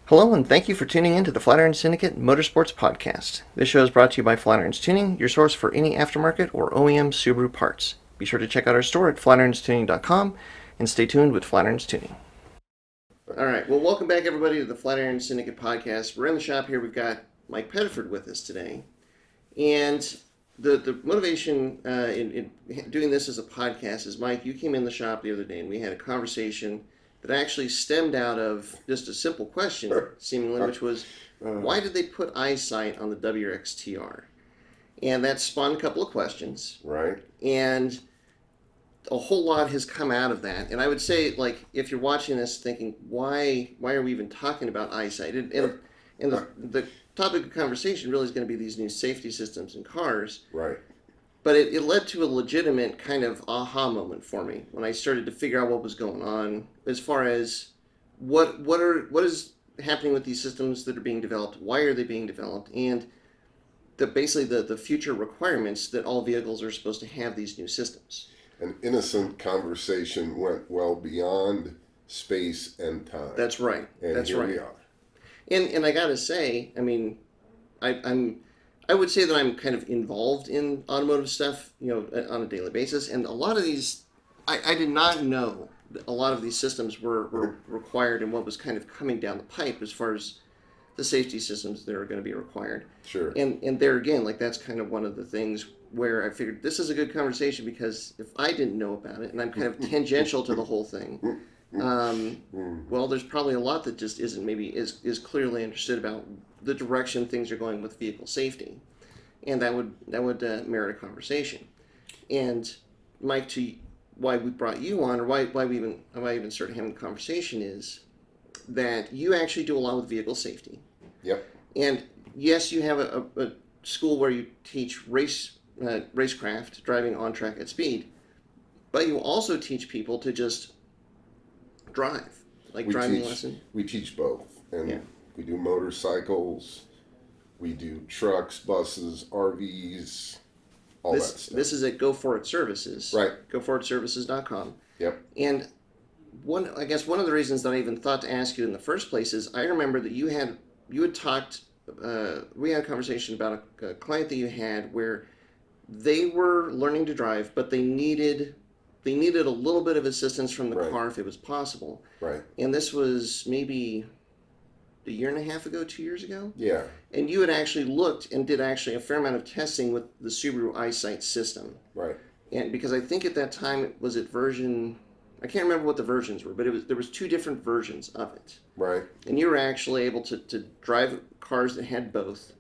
Hello, and thank you for tuning in to the Flatiron Syndicate Motorsports Podcast. This show is brought to you by Flatiron's Tuning, your source for any aftermarket or OEM Subaru parts. Be sure to check out our store at flatironstuning.com and stay tuned with Flatiron's Tuning. All right, well, welcome back, everybody, to the Flatiron Syndicate Podcast. We're in the shop here. We've got Mike Pettiford with us today. And the motivation in doing this as a podcast is, Mike, you came in the shop the other day and we had a conversation that actually stemmed out of just a simple question, seemingly, which was, why did they put Eye Sight on the WRX TR? And that spawned a couple of questions. Right. And a whole lot has come out of that. And I would say, like, if you're watching this thinking, why are we even talking about Eye Sight? And the topic of conversation really is going to be these new safety systems in cars. Right. But it led to a legitimate kind of aha moment for me when I started to figure out what was going on as far as what is happening with these systems that are being developed, why are they being developed, and basically the future requirements that all vehicles are supposed to have these new systems. An innocent conversation went well beyond space and time. That's right. And That's here right. we are. And I gotta say, I mean, I would say that I'm kind of involved in automotive stuff, on a daily basis. And a lot of these, I did not know that a lot of these systems were required and what was kind of coming down the pipe as far as the safety systems that are going to be required. Sure. And there again, like that's kind of one of the things where I figured this is a good conversation because if I didn't know about it and I'm kind of tangential to the whole thing, well, there's probably a lot that just isn't maybe is clearly understood about the direction things are going with vehicle safety, and that would merit a conversation. And Mike, to why we brought you on, or why I even started having the conversation is that you actually do a lot with vehicle safety. Yep. And yes, you have a school where you teach racecraft, driving on track at speed, but you also teach people to just drive, like driving lesson. We teach both, and Yeah. we do motorcycles, we do trucks, buses, RVs, all that stuff. This is at Go For It Services. Right. GoForItServices.com. Yep. And one of the reasons that I even thought to ask you in the first place is I remember that you had talked. We had a conversation about a client that you had where they were learning to drive, but they needed a little bit of assistance from the Right. car if it was possible. Right. And this was maybe a year and a half ago, 2 years ago. Yeah. And you had actually looked and did actually a fair amount of testing with the Subaru Eye Sight system. Right. And because I think at that time, was it version, I can't remember what the versions were, but there was two different versions of it. Right. And you were actually able to drive cars that had both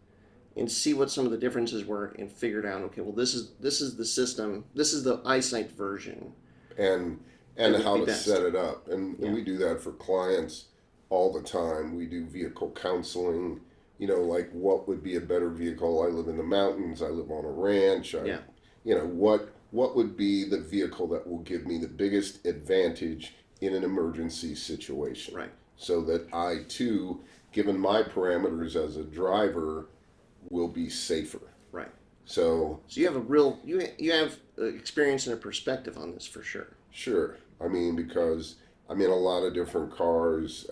and see what some of the differences were and figured out, okay, well, this is the system, this is the Eye Sight version. And how to set it up. And we do that for clients all the time. We do vehicle counseling, like what would be a better vehicle. I live in the mountains, I live on a ranch. What would be the vehicle that will give me the biggest advantage in an emergency situation? Right. So that I too, given my parameters as a driver, will be safer. Right. So you have a real, you have experience and a perspective on this for sure. Sure. I mean, because I'm in a lot of different cars,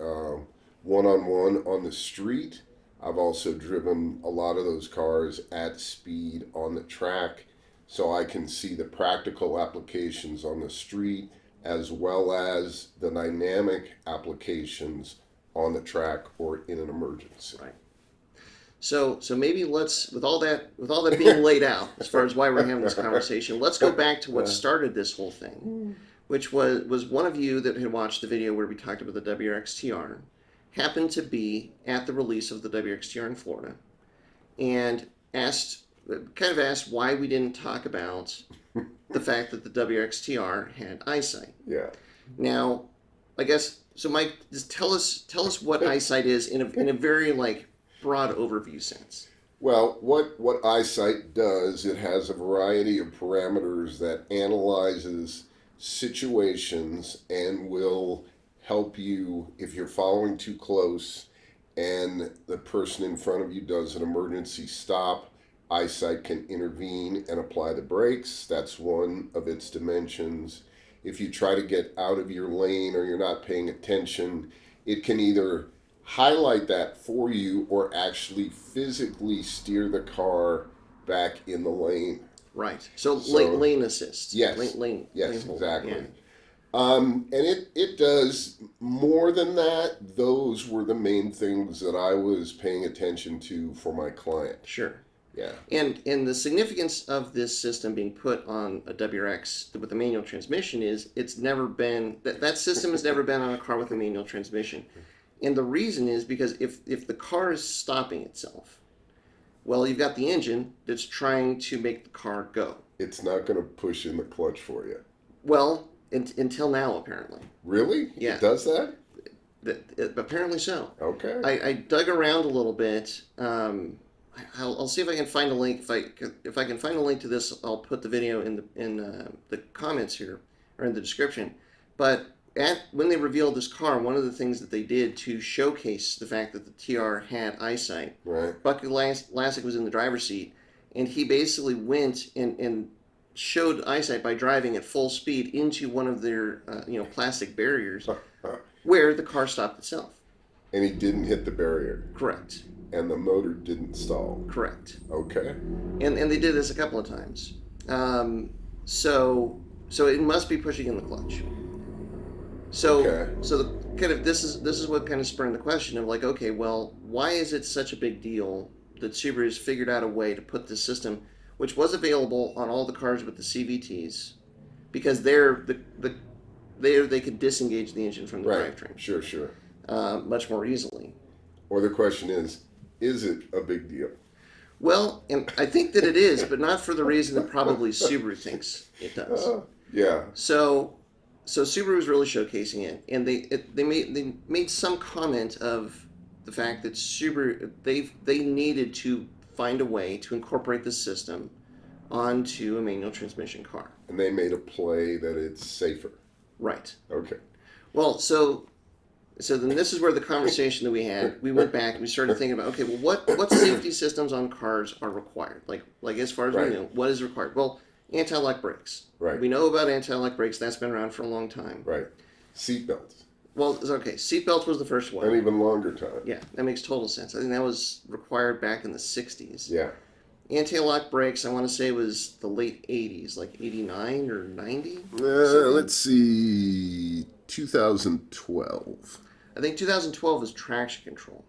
one-on-one on the street. I've also driven a lot of those cars at speed on the track, so I can see the practical applications on the street as well as the dynamic applications on the track or in an emergency. Right. So maybe let's, with all that being laid out as far as why we're having this conversation, let's go back to what started this whole thing, which was one of you that had watched the video where we talked about the WRX TR, happened to be at the release of the WRX TR in Florida, and asked why we didn't talk about the fact that the WRX TR had Eye Sight. Yeah. Now, I guess so. Mike, just tell us what Eye Sight is in a very broad overview sense. Well, what Eye Sight does, it has a variety of parameters that analyzes situations and will help you if you're following too close and the person in front of you does an emergency stop. Eye Sight can intervene and apply the brakes. That's one of its dimensions. If you try to get out of your lane or you're not paying attention, it can either highlight that for you or actually physically steer the car back in the lane. Right. So, So lane assist. yes, Lane yes, hold. exactly. Yeah. And it does more than that. Those were the main things that I was paying attention to for my client. Sure. Yeah. And the significance of this system being put on a WRX with a manual transmission is it's never been that system has never been on a car with a manual transmission. And the reason is because if the car is stopping itself, well, you've got the engine that's trying to make the car go. It's not going to push in the clutch for you. Well, until now, apparently. Really? Yeah. It does that? Apparently so. Okay. I dug around a little bit. I'll see if I can find a link. If I can find a link to this, I'll put the video in the comments here or in the description. But when they revealed this car, one of the things that they did to showcase the fact that the TR had Eye Sight, Right. Bucky Lasek was in the driver's seat, and he basically went and showed Eye Sight by driving at full speed into one of their plastic barriers where the car stopped itself. And he didn't hit the barrier. Correct. And the motor didn't stall. Correct. Okay. And they did this a couple of times. So it must be pushing in the clutch. So this is what kind of spurred the question of like, okay, well, why is it such a big deal that Subaru has figured out a way to put this system, which was available on all the cars with the CVTs, because they could disengage the engine from the drivetrain. Sure. Much more easily. Or the question is it a big deal? Well, and I think that it is, but not for the reason that probably Subaru thinks it does. Yeah. So Subaru was really showcasing it, and they made some comment of the fact that Subaru they needed to find a way to incorporate the system onto a manual transmission car. And they made a play that it's safer. Right. Okay. Well, so then this is where the conversation that we had, we went back and we started thinking about, okay, well, what safety systems on cars are required? Like as far as we know, what is required? Well, anti-lock brakes. Right. We know about anti-lock brakes. That's been around for a long time. Right. Seat belts. Well, okay, seat belts was the first one. And even longer time. Yeah, that makes total sense. I think that was required back in the 60s. Yeah. Anti-lock brakes, I want to say, was the late 80s, like 89 or 90? Let's see, 2012. I think 2012 was traction control.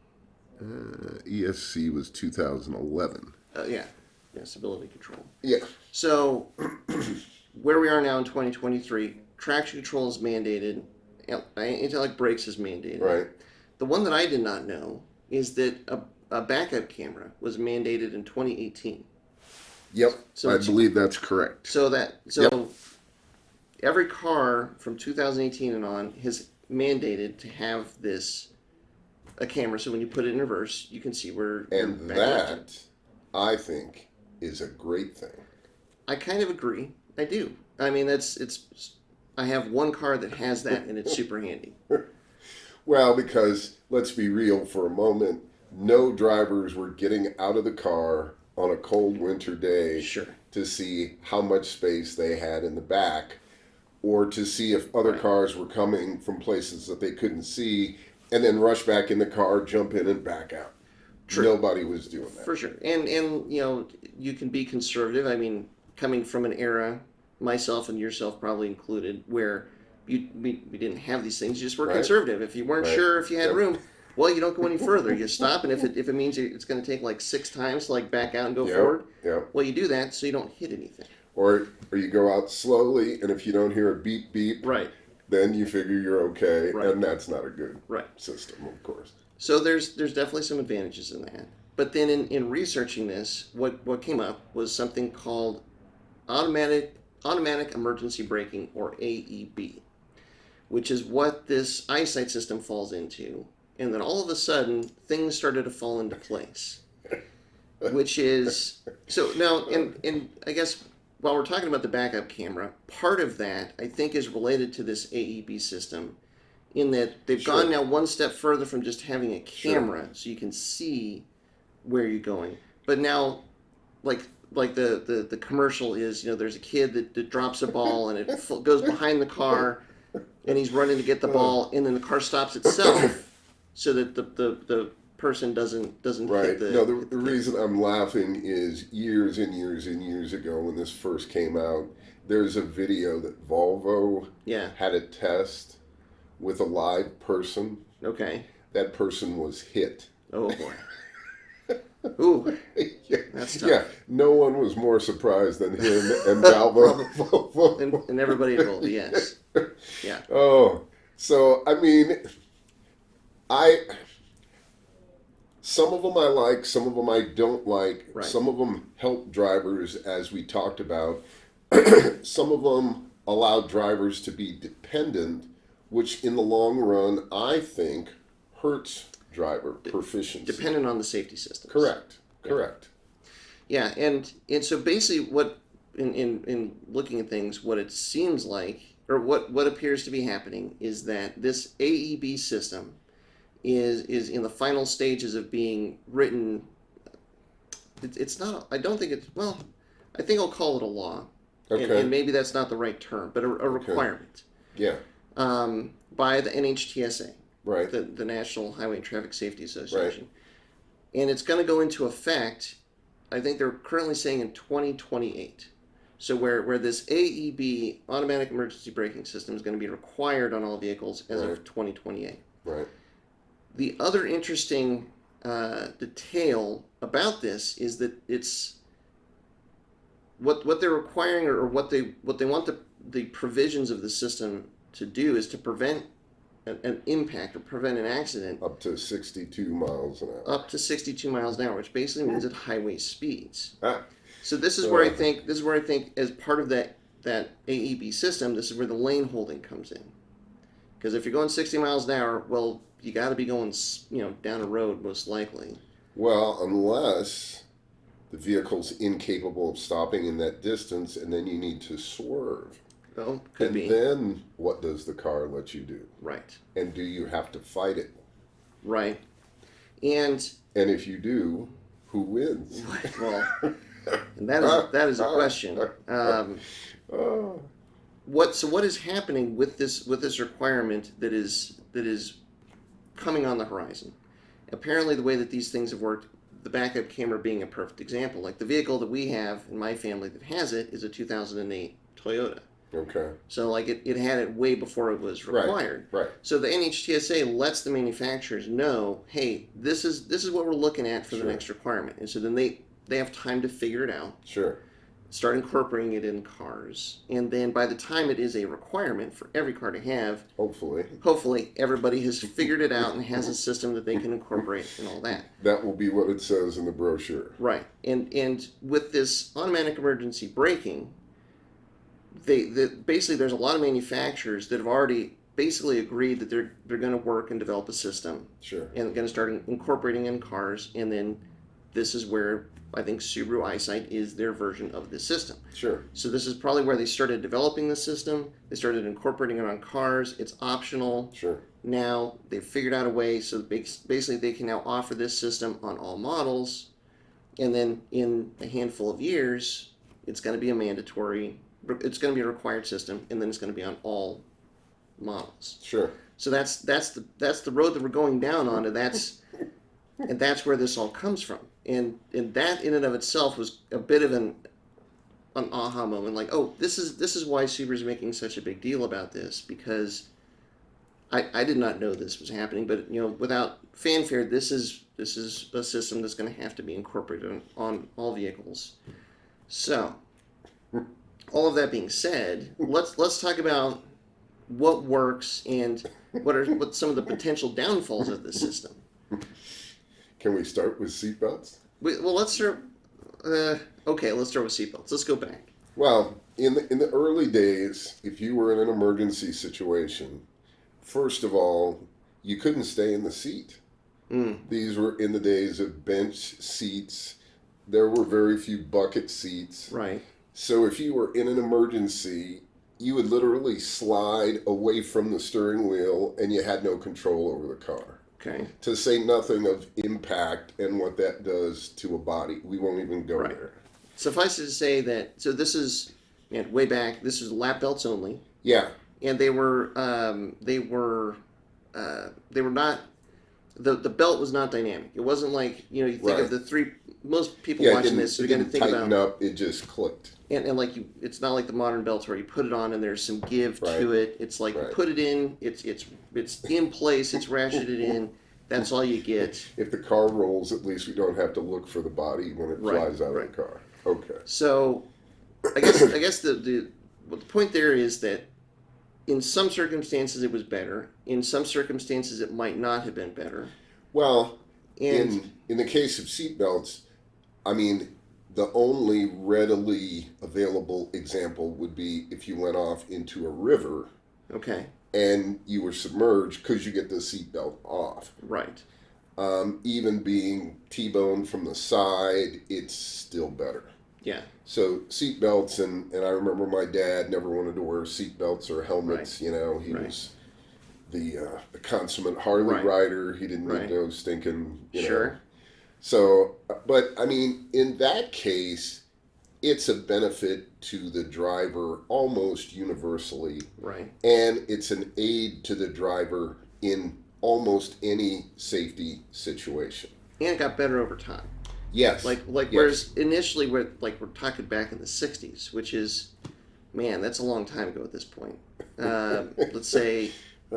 ESC was 2011. Yeah, stability control. Yeah. So, where we are now in 2023, traction control is mandated, anti-lock brakes is mandated. Right. The one that I did not know is that a backup camera was mandated in 2018. Yep, So I believe that's correct. So every car from 2018 and on has mandated to have a camera, so when you put it in reverse, you can see where. And that, I think, is a great thing. I kind of agree. I do. I mean, I have one car that has that, and it's super handy. Well, because let's be real for a moment, no drivers were getting out of the car on a cold winter day to see how much space they had in the back, or to see if other cars were coming from places that they couldn't see, and then rush back in the car, jump in, and back out. True. Nobody was doing that. For sure. And you can be conservative. I mean, coming from an era, myself and yourself probably included, where we didn't have these things. You just were conservative. If you weren't sure if you had room, well, you don't go any further. You stop, and if it means it's going to take like 6 times to like back out and go forward, well, you do that so you don't hit anything. Or you go out slowly, and if you don't hear a beep beep, then you figure you're okay, and that's not a good system, of course. So there's definitely some advantages in that. But then in researching this, what came up was something called automatic emergency braking, or AEB, which is what this Eye Sight system falls into. And then all of a sudden, things started to fall into place. Which is so now, and I guess while we're talking about the backup camera, part of that I think is related to this AEB system, in that they've gone now one step further from just having a camera, so you can see where you're going. But now, like the commercial is, there's a kid that drops a ball and it goes behind the car, and he's running to get the ball, and then the car stops itself, so that the person doesn't Right. hit the. No, hit the the kid. reason I'm laughing is years and years and years ago when this first came out, there's a video that Volvo Yeah. had a test with a live person. Okay. That person was hit. Oh boy. Ooh, Yeah, that's yeah. tough. No one was more surprised than him and Volvo. And everybody involved. Yes. Yeah. Oh, so I mean, I some of them I like, some of them I don't like. Right. Some of them help drivers, as we talked about. Some of them allow drivers to be dependent, which in the long run, I think, hurts driver proficiency. Dependent on the safety systems. Correct. Yeah. Correct. Yeah, and so basically, what in looking at things, what it seems like, or what appears to be happening, is that this AEB system is in the final stages of being written. It's not. I don't think it's. Well, I think I'll call it a law, Okay. and maybe that's not the right term, but a requirement. Yeah. By the NHTSA, Right. the National Highway and Traffic Safety Association, and it's going to go into effect. I think they're currently saying in 2028. So where this AEB, automatic emergency braking system, is going to be required on all vehicles as of 2028. Right. The other interesting detail about this is that it's what they're requiring, or what they want the provisions of the system to do, is to prevent an impact or prevent an accident Up to 62 miles an hour. up to 62 miles an hour, which basically means at highway speeds. Ah. So this is where I think as part of that AEB system, this is where the lane holding comes in. Because if you're going 60 miles an hour, well, you got to be going down a road most likely. Well, unless the vehicle's incapable of stopping in that distance, and then you need to swerve. Well, could be. And then what does the car let you do? Right. And do you have to fight it? Right. And if you do, who wins? well, and that is a question. What is happening with this requirement that is coming on the horizon? Apparently, the way that these things have worked, the backup camera being a perfect example. Like the vehicle that we have in my family that has it is a 2008 Toyota. Okay. So like it had it way before it was required. Right. So the NHTSA lets the manufacturers know, hey, this is what we're looking at for the next requirement, and so then they have time to figure it out. Sure. Start incorporating it in cars, and then by the time it is a requirement for every car to have, hopefully everybody has figured it out and has a system that they can incorporate and all that. That will be what it says in the brochure. Right, and with this automatic emergency braking, basically there's a lot of manufacturers that have already basically agreed that they're going to work and develop a system. Sure. And going to start incorporating in cars, and then this is where I think Subaru Eye Sight is their version of this system. Sure. So this is probably where they started developing the system. They started incorporating it on cars. It's optional. Sure. Now they've figured out a way so basically they can now offer this system on all models, and then in a handful of years, it's going to be a mandatory. It's going to be a required system, and then it's going to be on all models. Sure. So that's the road that we're going down on, and that's where this all comes from. And that in and of itself was a bit of an aha moment. Like, oh, this is why Subaru's making such a big deal about this, because I did not know this was happening, but without fanfare, this is a system that's going to have to be incorporated on all vehicles. So, all of that being said, let's talk about what works and what some of the potential downfalls of this system. Can we start with seatbelts? Let's start. Let's start with seatbelts. Let's go back. Well, in the early days, if you were in an emergency situation, first of all, you couldn't stay in the seat. These were in the days of bench seats. There were very few bucket seats. Right. So if you were in an emergency, you would literally slide away from the steering wheel, and you had no control over the car. Okay. To say nothing of impact and what that does to a body. We won't even go there. Suffice it to say that, so this is, way back, this is lap belts only. Yeah. And they were not, the belt was not dynamic. It wasn't like, you think Right. of the three, most people Yeah, watching this are it going to didn't think tighten about, up. It just clicked. and like it's not like the modern belts where you put it on and there's some give Right. to it. It's like you Right. put it in, it's in place, it's ratcheted in. That's all you get. If the car rolls, at least we don't have to look for the body when it Right, flies out right. of the car. Okay. So I guess the point there is that in some circumstances it was better. In some circumstances it might not have been better. Well, And in the case of seatbelts, I mean, the only readily available example would be if you went off into a river okay, and you were submerged because you get the seatbelt off. right. Even being T-boned from the side, it's still better. Yeah. So seatbelts, and I remember my dad never wanted to wear seatbelts or helmets. Right. You know, he Right. was the consummate Harley Right. rider. He didn't Right. need no stinking, Sure. know. So, but I mean, in that case, it's a benefit to the driver almost universally, Right. and it's an aid to the driver in almost any safety situation. And it got better over time. Yes. Like Yes. whereas initially we're talking back in the 60s, which is, man, that's a long time ago at this point. Let's say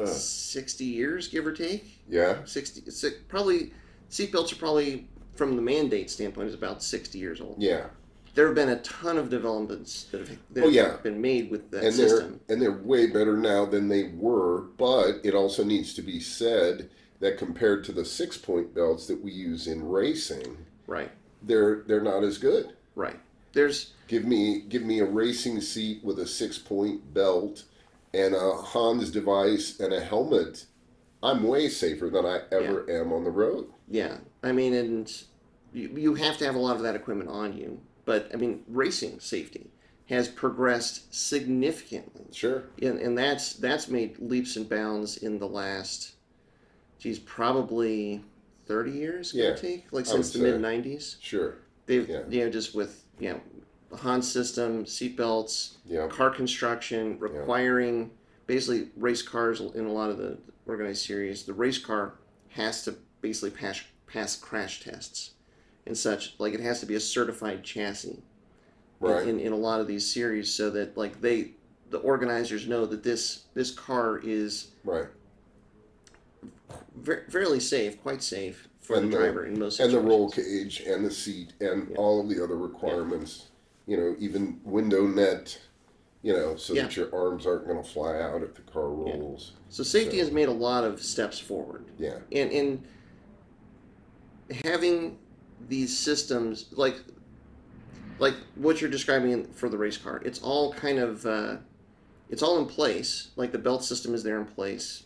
60 years, give or take. Yeah. 60, probably, seatbelts are probably, from the mandate standpoint, is about 60 years old. Yeah. There have been a ton of developments that Oh, yeah. have been made with that And system. they're way better now than they were, but it also needs to be said that compared to the 6-point belts that we use in racing, Right. they're not as good. Right. There's Give me a racing seat with a 6-point belt and a Hans device and a helmet. I'm way safer than I ever am on the road. Yeah, I mean, and you have to have a lot of that equipment on you. But I mean, racing safety has progressed significantly, Sure. and that's made leaps and bounds in the last, probably 30 years, give or take, like I would since the say. mid-90s. Sure. They've Yeah. just with the Han system, seatbelts, Yeah. car construction requiring basically race cars in a lot of the organized series. The race car has to basically pass crash tests and such. Like it has to be a certified chassis Right. in a lot of these series, so that like the organizers know that this car is Right. fairly safe, quite safe for And the driver in most and the situations. roll cage and the seat and all of the other requirements. Even window net. So that your arms aren't going to fly out if the car rolls. So safety has made a lot of steps forward. Yeah. And having these systems like what you're describing for the race car, it's all kind of it's all in place. Like the belt system is there in place,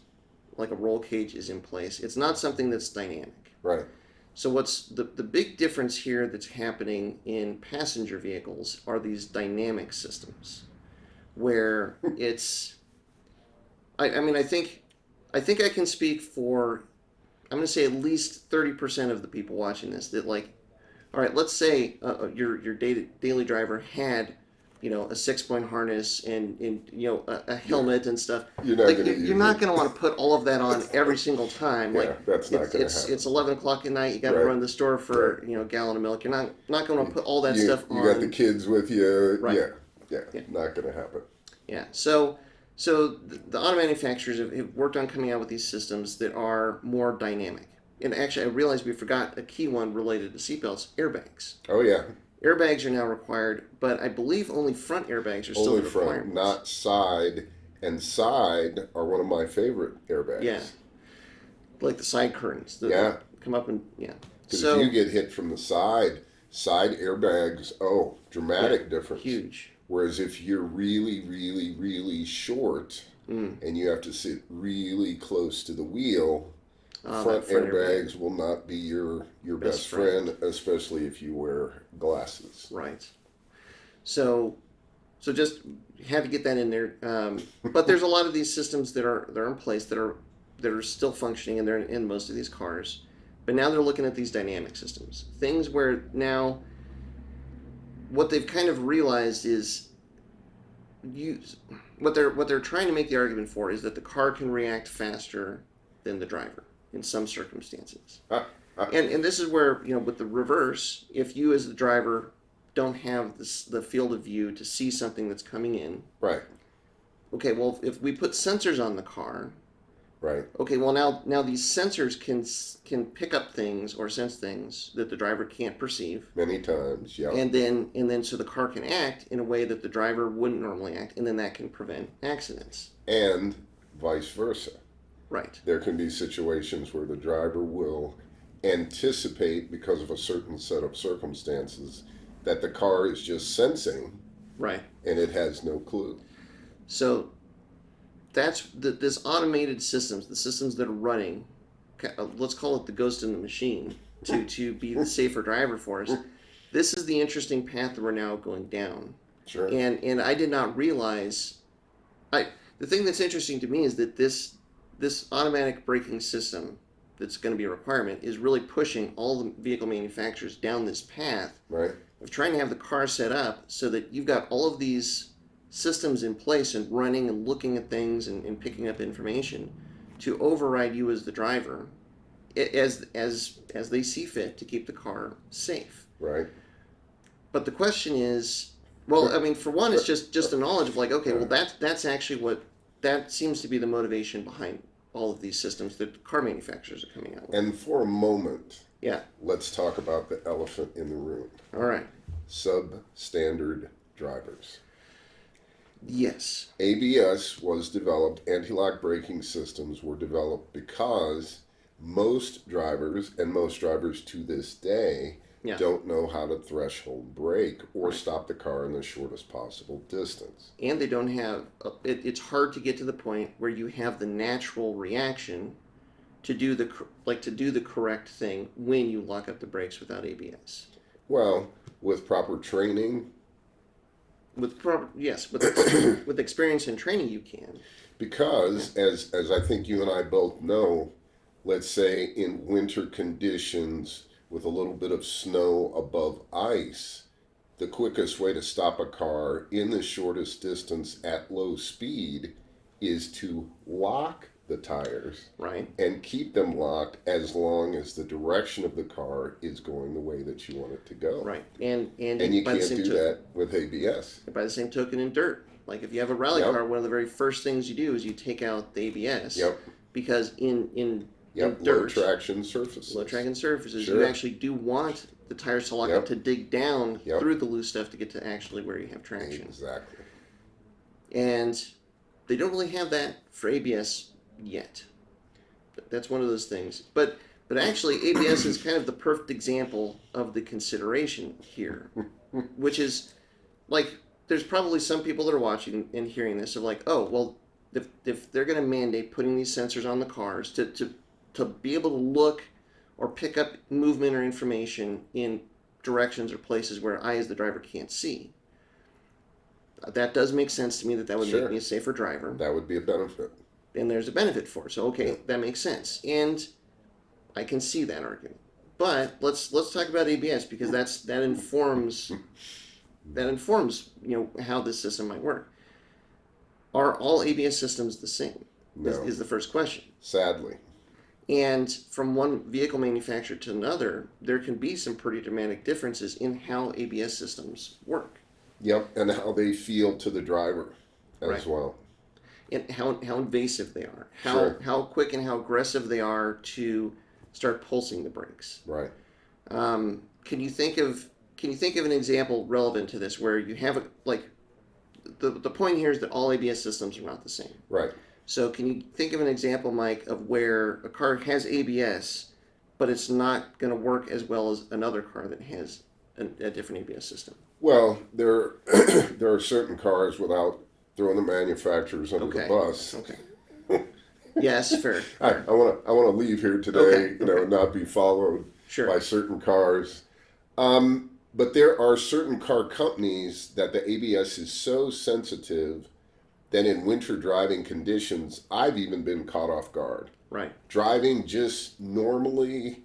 like a roll cage is in place. It's not something that's dynamic. Right. So what's the big difference here that's happening in passenger vehicles are these dynamic systems, where it's I mean I think I can speak for, I'm going to say at least 30% of the people watching this that all right, let's say your daily driver had a 6-point harness and a helmet and stuff. You're not going to you're not going to want to put all of that on every single time. Yeah, that's not going to happen. It's 11 o'clock at night. You got to Right. run to the store for a gallon of milk. You're not going to put all that stuff on. You got the kids with you. Right. Yeah. Not going to happen. Yeah. So the auto manufacturers have worked on coming out with these systems that are more dynamic. And actually, I realized we forgot a key one related to seatbelts: airbags. Oh yeah. Airbags are now required, but I believe only front airbags are still Only the front, requirement. not side. And side are one of my favorite airbags. Yeah. Like the side curtains. Yeah. Come up and, Because So, if you get hit from the side airbags, dramatic difference. huge. Whereas if you're really, really, really short and you have to sit really close to the wheel, front airbags will not be your best friend, especially if you wear glasses. Right. So just had to get that in there. But there's a lot of these systems that are in place that are still functioning, and they're in most of these cars. But now they're looking at these dynamic systems, things where now what they've kind of realized is what they're trying to make the argument for is that the car can react faster than the driver. in some circumstances. Ah, ah, And this is where, with the reverse, if you as the driver don't have the field of view to see something that's coming in, right, okay, well, if we put sensors on the car, right. okay, well now these sensors can pick up things or sense things that the driver can't perceive, Many times, yeah. and then so the car can act in a way that the driver wouldn't normally act, and then that can prevent accidents. And vice versa. Right. There can be situations where the driver will anticipate, because of a certain set of circumstances, that the car is just sensing, Right. and it has no clue. So that's this automated systems, the systems that are running. Let's call it the ghost in the machine to be the safer driver for us. This is the interesting path that we're now going down. Sure. And I did not realize. The thing that's interesting to me is that this automatic braking system that's going to be a requirement is really pushing all the vehicle manufacturers down this path Right. of trying to have the car set up so that you've got all of these systems in place and running and looking at things and picking up information to override you as the driver as they see fit to keep the car safe. Right. But the question is, well, I mean, for one, it's just a knowledge of like, okay, well, that's actually that seems to be the motivation behind all of these systems that car manufacturers are coming out with. And for a moment, Yeah. let's talk about the elephant in the room. All right. Substandard drivers. Yes. ABS was developed, anti-lock braking systems were developed because most drivers, and most drivers to this day, Yeah. don't know how to threshold brake or Right. stop the car in the shortest possible distance. And they don't have it's hard to get to the point where you have the natural reaction to do the correct thing when you lock up the brakes without ABS. Well, with proper training, With with experience and training you can. because as I think you and I both know, let's say in winter conditions with a little bit of snow above ice, the quickest way to stop a car in the shortest distance at low speed is to lock the tires Right. and keep them locked as long as the direction of the car is going the way that you want it to go. Right. And And you by the can't same do that with ABS. by the same token in dirt. Like if you have a rally Yep. car, one of the very first things you do is you take out the ABS. Yep. Because in Yep. dirt, Low traction surfaces. low traction surfaces, Sure. you actually do want the tires to lock Yep. up to dig down Yep. through the loose stuff to get to actually where you have traction. Exactly. And they don't really have that for ABS yet. That's one of those things. But actually, ABS is kind of the perfect example of the consideration here, which is like there's probably some people that are watching and hearing this of like, oh, well, if they're going to mandate putting these sensors on the cars to be able to look or pick up movement or information in directions or places where I as the driver can't see. That does make sense to me that would Sure. make me a safer driver. That would be a benefit. And there's a benefit for it. So okay, Yeah. that makes sense. And I can see that argument. But let's talk about ABS because that informs how this system might work. Are all ABS systems the same? No. Is the first question. Sadly. And from one vehicle manufacturer to another, there can be some pretty dramatic differences in how ABS systems work. Yep. And how they feel to the driver as Right. well. And how invasive they are, Sure. how quick and how aggressive they are to start pulsing the brakes. Right. Can you think of an example relevant to this where you have the point here is that all ABS systems are not the same. Right. So can you think of an example, Mike, of where a car has ABS, but it's not going to work as well as another car that has a different ABS system? Well, there there are certain cars, without throwing the manufacturers under the bus. Okay. Yes, fair. I want to leave here today, Okay. not be followed Sure. by certain cars. But there are certain car companies that the ABS is so sensitive that in winter driving conditions, I've even been caught off guard. Right. Driving just normally,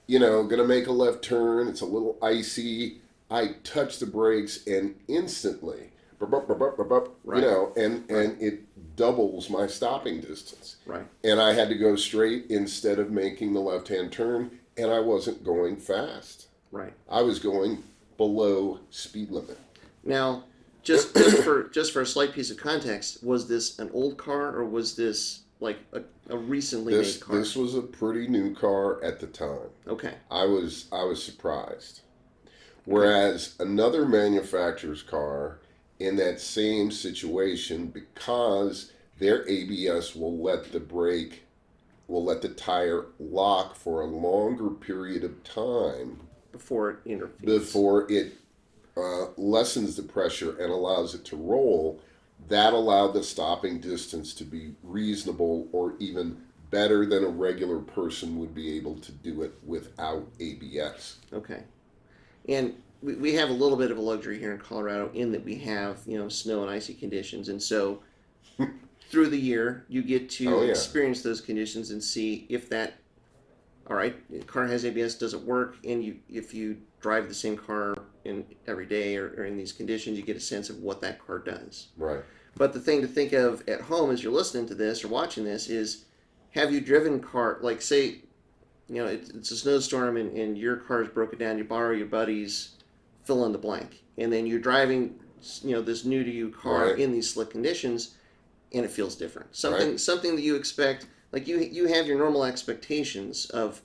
gonna make a left turn, it's a little icy. I touch the brakes and instantly Right. and it doubles my stopping distance. Right. And I had to go straight instead of making the left-hand turn, and I wasn't going fast. Right. I was going below speed limit. Now, just for a slight piece of context, was this an old car or was this like a recently made car? This was a pretty new car at the time. Okay. I was surprised. Whereas another manufacturer's car in that same situation, because their ABS will let the tire lock for a longer period of time Before it interferes. before it lessens the pressure and allows it to roll. That allowed the stopping distance to be reasonable, or even better than a regular person would be able to do it without ABS. Okay. And we have a little bit of a luxury here in Colorado in that we have, snow and icy conditions. And so through the year, you get to experience those conditions and see if that, all right, the car has ABS, does it work? And if you drive the same car in every day or in these conditions, you get a sense of what that car does. Right. But the thing to think of at home as you're listening to this or watching this is, have you driven car, like say, it's a snowstorm and your car's broken down, you borrow your buddy's fill in the blank, and then you're driving, this new to you car in these slick conditions, and it feels different. Something that you expect, like you have your normal expectations of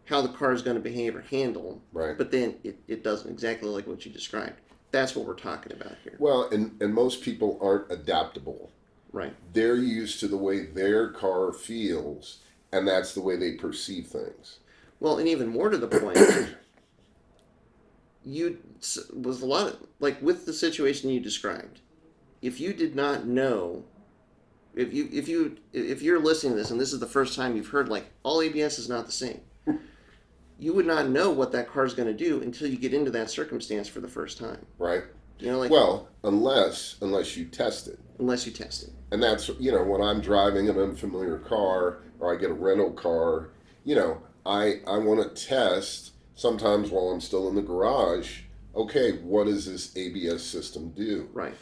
how the car is going to behave or handle, but then it doesn't exactly like what you described. That's what we're talking about here. Well, and most people aren't adaptable. Right. They're used to the way their car feels, and that's the way they perceive things. Well, and even more to the point, was a lot of, like with the situation you described, if you did not know, if you're listening to this and this is the first time you've heard like all ABS is not the same, you would not know what that car is going to do until you get into that circumstance for the first time. Right. Well, unless you test it. Unless you test it. And that's, when I'm driving an unfamiliar car or I get a rental car, I want to test sometimes while I'm still in the garage, okay, what does this ABS system do? Right.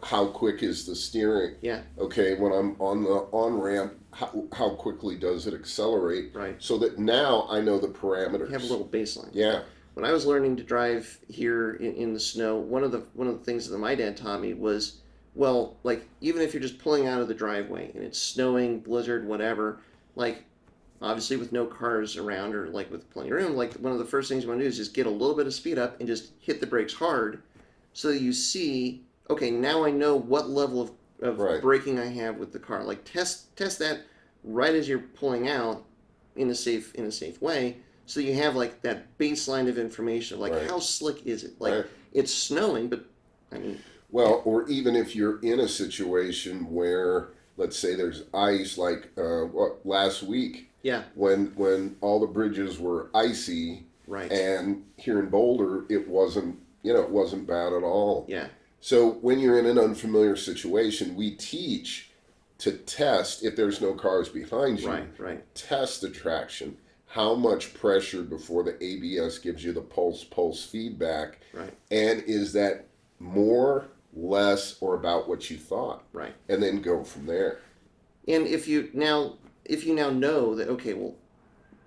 How quick is the steering? Yeah. Okay, when I'm on the on-ramp, how quickly does it accelerate? Right. So that now I know the parameters. You have a little baseline. Yeah. When I was learning to drive here in the snow, one of the things that my dad taught me was, well, like even if you're just pulling out of the driveway and it's snowing, blizzard, whatever, like obviously with no cars around or like with plenty of room, like one of the first things you want to do is just get a little bit of speed up and just hit the brakes hard so that you see, okay, now I know what level of braking I have with the car. Like test that right as you're pulling out in a safe way, so you have like that baseline of information of like how slick is it? Like it's snowing, but I mean. Well, or even if you're in a situation where, let's say there's ice, like last week. Yeah. When all the bridges were icy. Right. And here in Boulder, it wasn't bad at all. Yeah. So when you're in an unfamiliar situation, we teach to test if there's no cars behind you. Right. Test the traction. How much pressure before the ABS gives you the pulse feedback. Right. And is that more, less, or about what you thought? Right. And then go from there. And if you now know that, okay, well,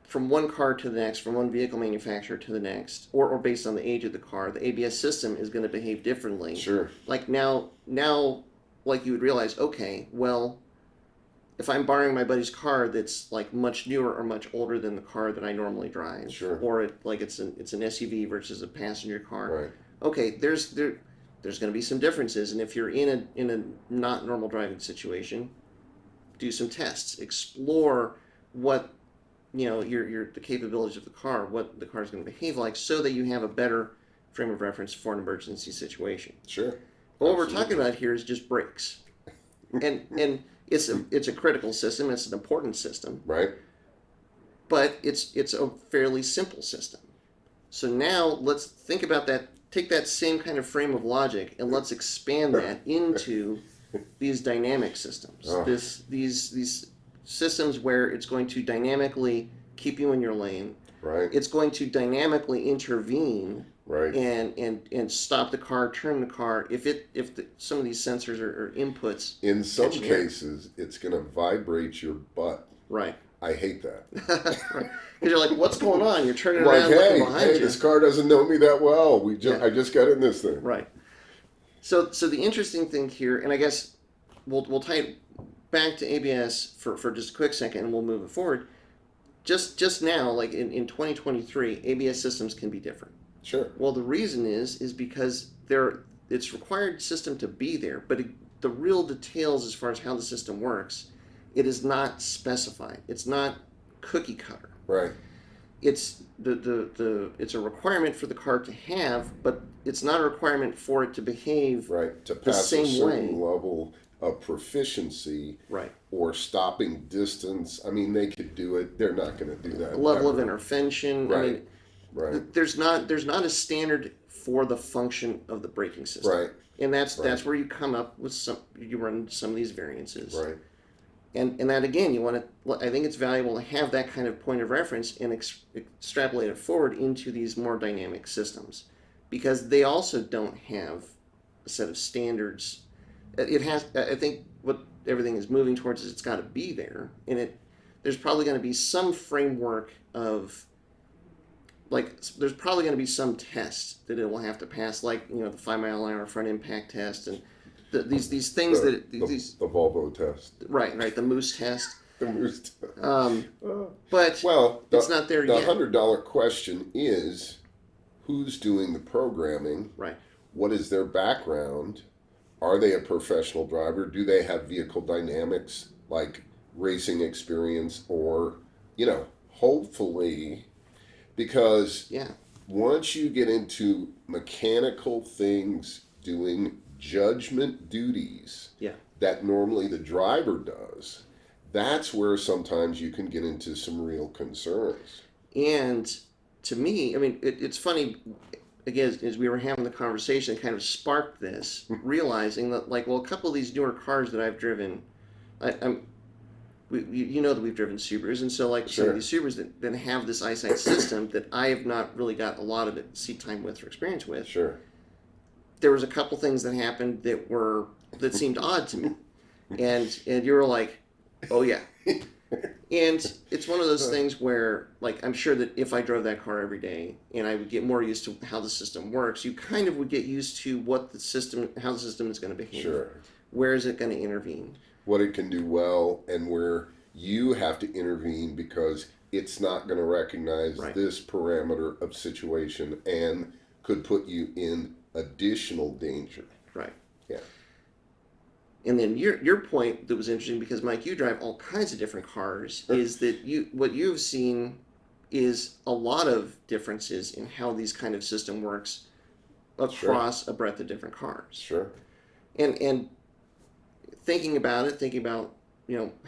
from one car to the next, from one vehicle manufacturer to the next, or based on the age of the car, the ABS system is going to behave differently. Sure. Like now, like you would realize, okay, well, if I'm borrowing my buddy's car that's like much newer or much older than the car that I normally drive, sure, or it's an SUV versus a passenger car, right? Okay, there's going to be some differences, and if you're in a not normal driving situation, do some tests, explore what the capabilities of the car, what the car is going to behave like, so that you have a better frame of reference for an emergency situation. Sure. But what we're talking about here is just brakes, and it's a critical system. It's an important system. Right. But it's a fairly simple system. So now let's think about that. Take that same kind of frame of logic and let's expand that into these dynamic systems. Oh. These systems where it's going to dynamically keep you in your lane. Right. It's going to dynamically intervene Right. and stop the car, turn the car some of these sensors are inputs In some catching error. cases, it's going to vibrate your butt. Right. I hate that. Right. Because you're like, what's going on? You're turning Like, around looking hey, behind you. this car doesn't know me that well. Yeah. I just got in this thing. Right. So the interesting thing here, and I guess we'll tie it back to ABS for just a quick second, and we'll move it forward. Just now, like in 2023, ABS systems can be different. Sure. Well, the reason is because it's required system to be there, but the real details as far as how the system works, it is not specified. It's not cookie cutter. Right. It's it's a requirement for the car to have, but it's not a requirement for it to behave Right. To the pass a same certain way. level of proficiency Right. or stopping distance. I mean, they could do it. They're not going to do that. A level of ever. intervention. Right. I mean, Right. there's not a standard for the function of the braking system. Right. And that's Right. where you come up with you run into some of these variances. Right. And that again, you want to. I think it's valuable to have that kind of point of reference and extrapolate it forward into these more dynamic systems, because they also don't have a set of standards. It has. I think what everything is moving towards is it's got to be there, and there's probably going to be some framework of. Like, there's probably going to be some test that it will have to pass, like the 5-mile-an-hour front impact test and these things The Volvo test. right, the moose test. The moose test. But Well, it's not there the yet. $100 question is, who's doing the programming? Right. What is their background? Are they a professional driver? Do they have vehicle dynamics, like racing experience, or hopefully, because Yeah. once you get into mechanical things doing judgment duties Yeah. that normally the driver does, that's where sometimes you can get into some real concerns. And to me, I mean, it's funny. Again, as we were having the conversation, it kind of sparked this, realizing that, like, well, a couple of these newer cars that I've driven, you know that we've driven Subarus, and so like some Sure. of these Subarus that have this Eye Sight system that I have not really got a lot of seat time with or experience with. Sure. There was a couple things that happened that seemed odd to me, and you were like, oh yeah. And it's one of those things where, like, I'm sure that if I drove that car every day and I would get more used to how the system works, you kind of would get used to how the system is going to behave. Sure. Where is it going to intervene? What it can do well, and where you have to intervene because it's not going to recognize Right. this parameter of situation and could put you in additional danger. Right. Yeah. And then your point that was interesting, because Mike, you drive all kinds of different cars, is that what you've seen is a lot of differences in how these kind of system works across a breadth of different cars. Sure. And thinking about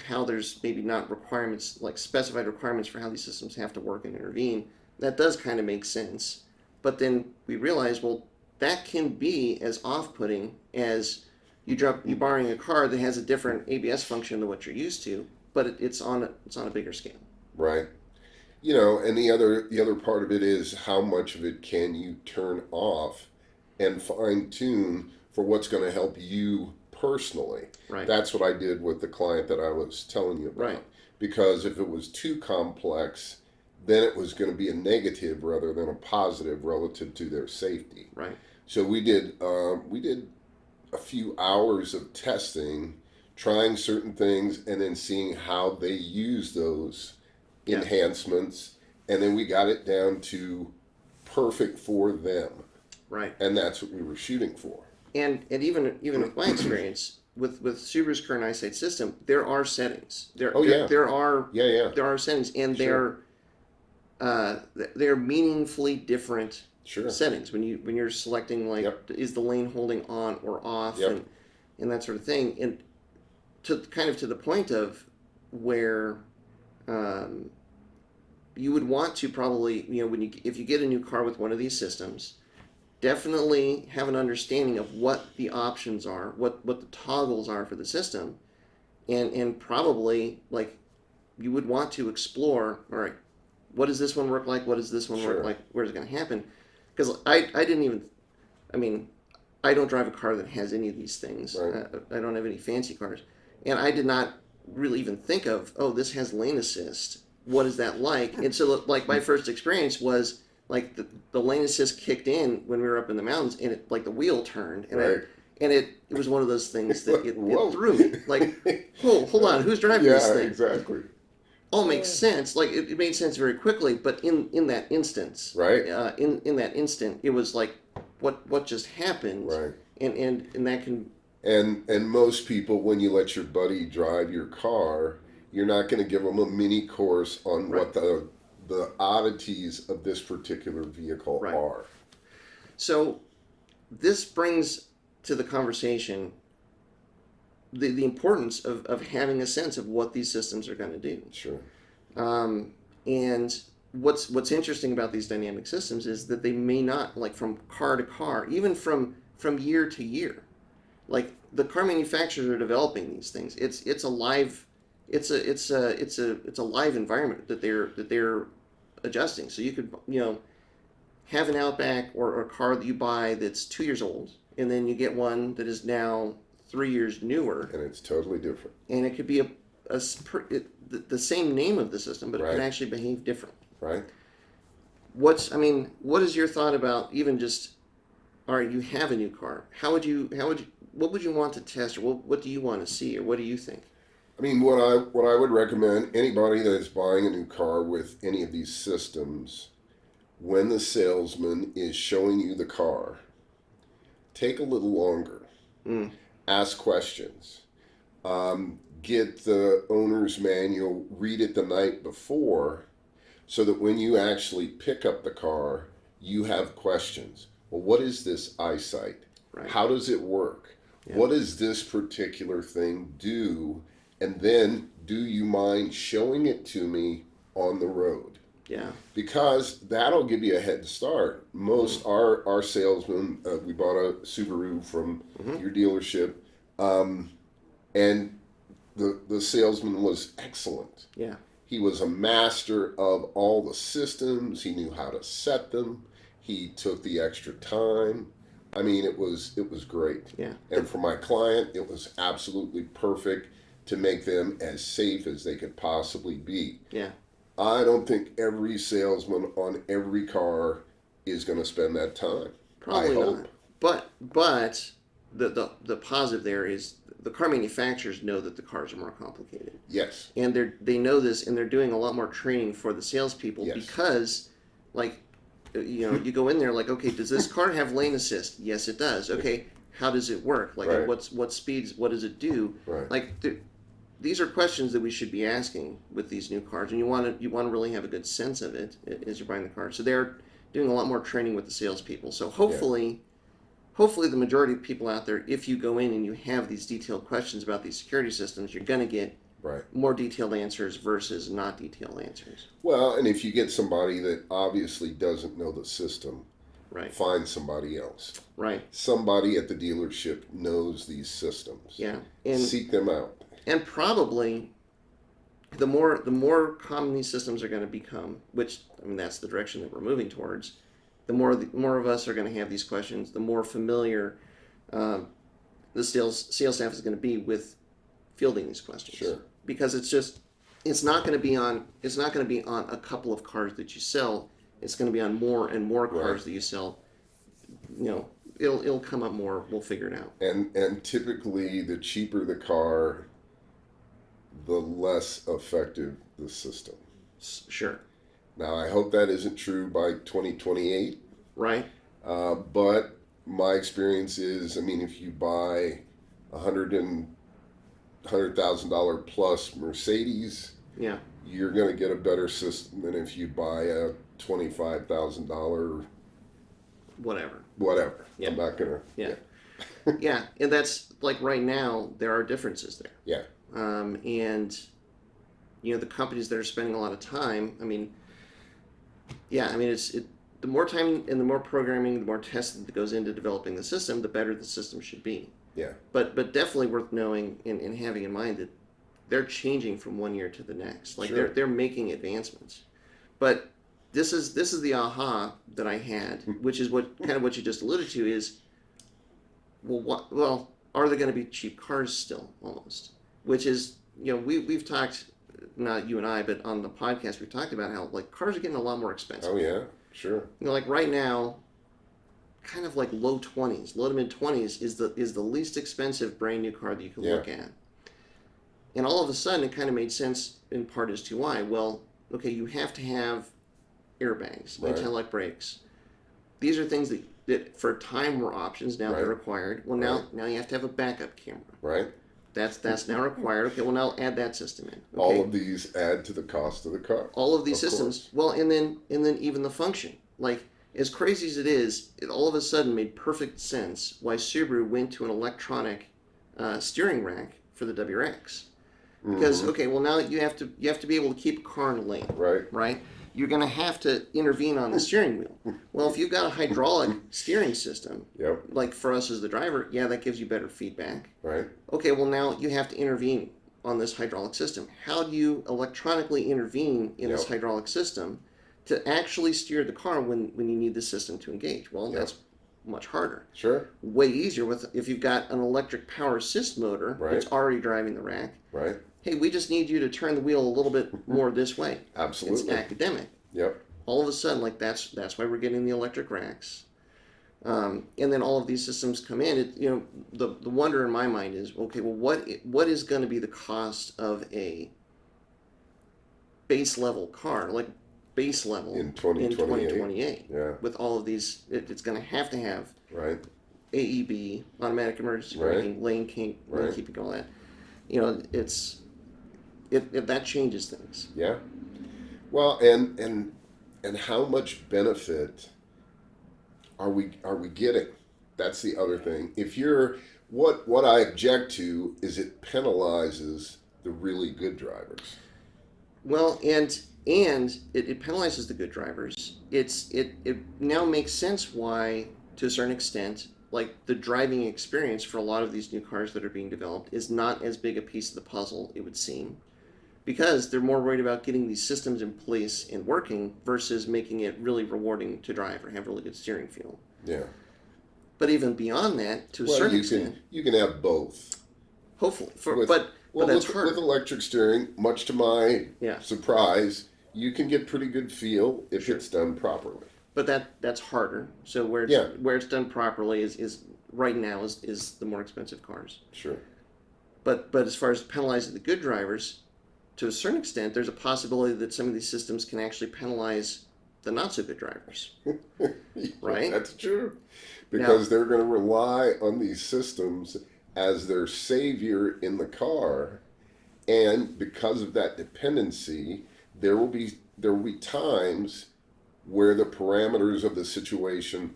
how there's maybe not requirements, like specified requirements for how these systems have to work and intervene, that does kind of make sense. But then we realize, well, that can be as off-putting as you borrowing a car that has a different ABS function than what you're used to, but it's on a bigger scale. Right. And the other part of it is how much of it can you turn off and fine tune for what's going to help you personally. Right. That's what I did with the client that I was telling you about. Right. Because if it was too complex, then it was going to be a negative rather than a positive relative to their safety. Right. So we did a few hours of testing, trying certain things, and then seeing how they use those enhancements, and then we got it down to perfect for them. Right. And that's what we were shooting for. And even with my experience with Subaru's current Eye Sight system, there are settings. There are settings, and Sure. they're meaningfully different Sure. settings when you're selecting, like, is the lane holding on or off, and that sort of thing, and to the point of where you would want to probably, if you get a new car with one of these systems, definitely have an understanding of what the options are, what the toggles are for the system, and probably, like, you would want to explore, all right, what does this one work like? What does this one work like? Where's it going to happen? because I didn't even, I mean, I don't drive a car that has any of these things. Right. I don't have any fancy cars, and I did not really even think of, oh, this has lane assist. What is that like? And so, like, my first experience was like the lane assist kicked in when we were up in the mountains, and it like the wheel turned, and Right. it was one of those things that it Whoa. threw me. Like, hold on, who's driving this Yeah, thing? exactly. All makes sense. Like it made sense very quickly, but in that instance, Right. in that instant, it was like, what just happened? Right. And that can. And most people, when you let your buddy drive your car, you're not going to give them a mini course on Right. what the oddities of this particular vehicle Right. are. So this brings to the conversation the importance of having a sense of what these systems are going to do. Sure. And what's interesting about these dynamic systems is that they may not, like, from car to car, even from year to year. Like, the car manufacturers are developing these things. It's a live live environment that they're adjusting. So you could, have an Outback or a car that you buy that's 2 years old, and then you get one that is now 3 years newer, And it's totally different. and it could be the same name of the system, but it Right. can actually behave differently. Right. What is your thought about even just, all right, you have a new car. What would you want to test, or what do you want to see, or what do you think? I mean, what I would recommend anybody that is buying a new car with any of these systems, when the salesman is showing you the car, take a little longer. Mm. Ask questions. Get the owner's manual, read it the night before, so that when you actually pick up the car, you have questions. Well, what is this Eye Sight? Right. How does it work? Yeah. What does this particular thing do? And then, do you mind showing it to me on the road? Yeah. Because that'll give you a head start. Most our salesmen, we bought a Subaru from your dealership, and the salesman was excellent. Yeah. He was a master of all the systems. He knew how to set them. He took the extra time. I mean, it was great. Yeah. And for my client, it was absolutely perfect to make them as safe as they could possibly be. Yeah. I don't think every salesman on every car is going to spend that time. Probably I hope. not. But the positive there is the car manufacturers know that the cars are more complicated. Yes. And they know this, and they're doing a lot more training for the salespeople. Yes. Because, like, you go in there like, okay, does this car have lane assist? Yes, it does. Okay, how does it work? Like, Right. at what speeds? What does it do? Right. Like, these are questions that we should be asking with these new cars, and you want to really have a good sense of it as you're buying the car. So they're doing a lot more training with the salespeople. So hopefully the majority of people out there, if you go in and you have these detailed questions about these security systems, you're going to get Right. more detailed answers versus not detailed answers. Well, and if you get somebody that obviously doesn't know the system, Right. find somebody else. Right. Somebody at the dealership knows these systems. Yeah. And Seek them out. probably the more common these systems are going to become, which, I mean, that's the direction that we're moving towards, the more of us are going to have these questions, the more familiar the sales staff is going to be with fielding these questions. Sure. Because it's not going to be on a couple of cars that you sell. It's going to be on more and more cars Right. that you sell. It'll come up more. We'll figure it out. And typically, the cheaper the car, the less effective the system. Sure. Now, I hope that isn't true by 2028. Right. But my experience is, I mean, if you buy $100,000 plus Mercedes, Yeah. you're going to get a better system than if you buy a $25,000 Whatever. whatever. Yeah. I'm not going to. Yeah. Yeah, and that's like right now there are differences there. Yeah. And the companies that are spending a lot of time. I mean, yeah. I mean, the more time and the more programming, the more testing that goes into developing the system, the better the system should be. Yeah. But definitely worth knowing and having in mind that they're changing from one year to the next. Like Sure. they're making advancements. But this is the aha that I had, which is what you just alluded to is, well, are there going to be cheap cars still almost? Which is, we've talked, not you and I, but on the podcast we've talked about how like cars are getting a lot more expensive. Oh yeah, sure. Like right now, kind of like low to mid 20s is the least expensive brand new car that you can look at. And all of a sudden, it kind of made sense in part as to why. Well, okay, you have to have airbags, anti-lock brakes. These are things that for a time were options. Now they're required. Well, now you have to have a backup camera. Right. That's now required. Okay, well now add that system in. Okay. All of these add to the cost of the car. All of these systems. Course. Well, and then even the function. Like as crazy as it is, it all of a sudden made perfect sense why Subaru went to an electronic steering rack for the WRX. Because okay, well now you have to be able to keep a car in a lane. Right. You're going to have to intervene on the steering wheel. Well, if you've got a hydraulic steering system, like for us as the driver, that gives you better feedback. Right. Okay, well now you have to intervene on this hydraulic system. How do you electronically intervene in this hydraulic system to actually steer the car when you need the system to engage? Well, that's much harder. Sure. Way easier if you've got an electric power assist motor that's already driving the rack. Right. Hey, we just need you to turn the wheel a little bit more this way. Absolutely. It's academic. Yep. All of a sudden, like that's why we're getting the electric racks, and then all of these systems come in. The wonder in my mind is, okay, well, what is going to be the cost of a base level car, like base level in 2028? Yeah. With all of these, it's going to have AEB, automatic emergency braking, lane keeping, all that. That changes things. Yeah. Well, and how much benefit are we getting? That's the other thing. If you're what I object to is it penalizes the really good drivers. Well, and it penalizes the good drivers. It now makes sense why, to a certain extent, like the driving experience for a lot of these new cars that are being developed is not as big a piece of the puzzle, it would seem, because they're more worried about getting these systems in place and working versus making it really rewarding to drive or have really good steering feel. Yeah. But even beyond that, to a certain extent, you can have both. Hopefully, but that's hard. With electric steering, much to my surprise, you can get pretty good feel if it's done properly. But that's harder. So where it's done properly is right now is the more expensive cars. Sure. But as far as penalizing the good drivers, to a certain extent, there's a possibility that some of these systems can actually penalize the not so good drivers. Right? That's true. Because they're going to rely on these systems as their savior in the car, and because of that dependency, there will be times where the parameters of the situation,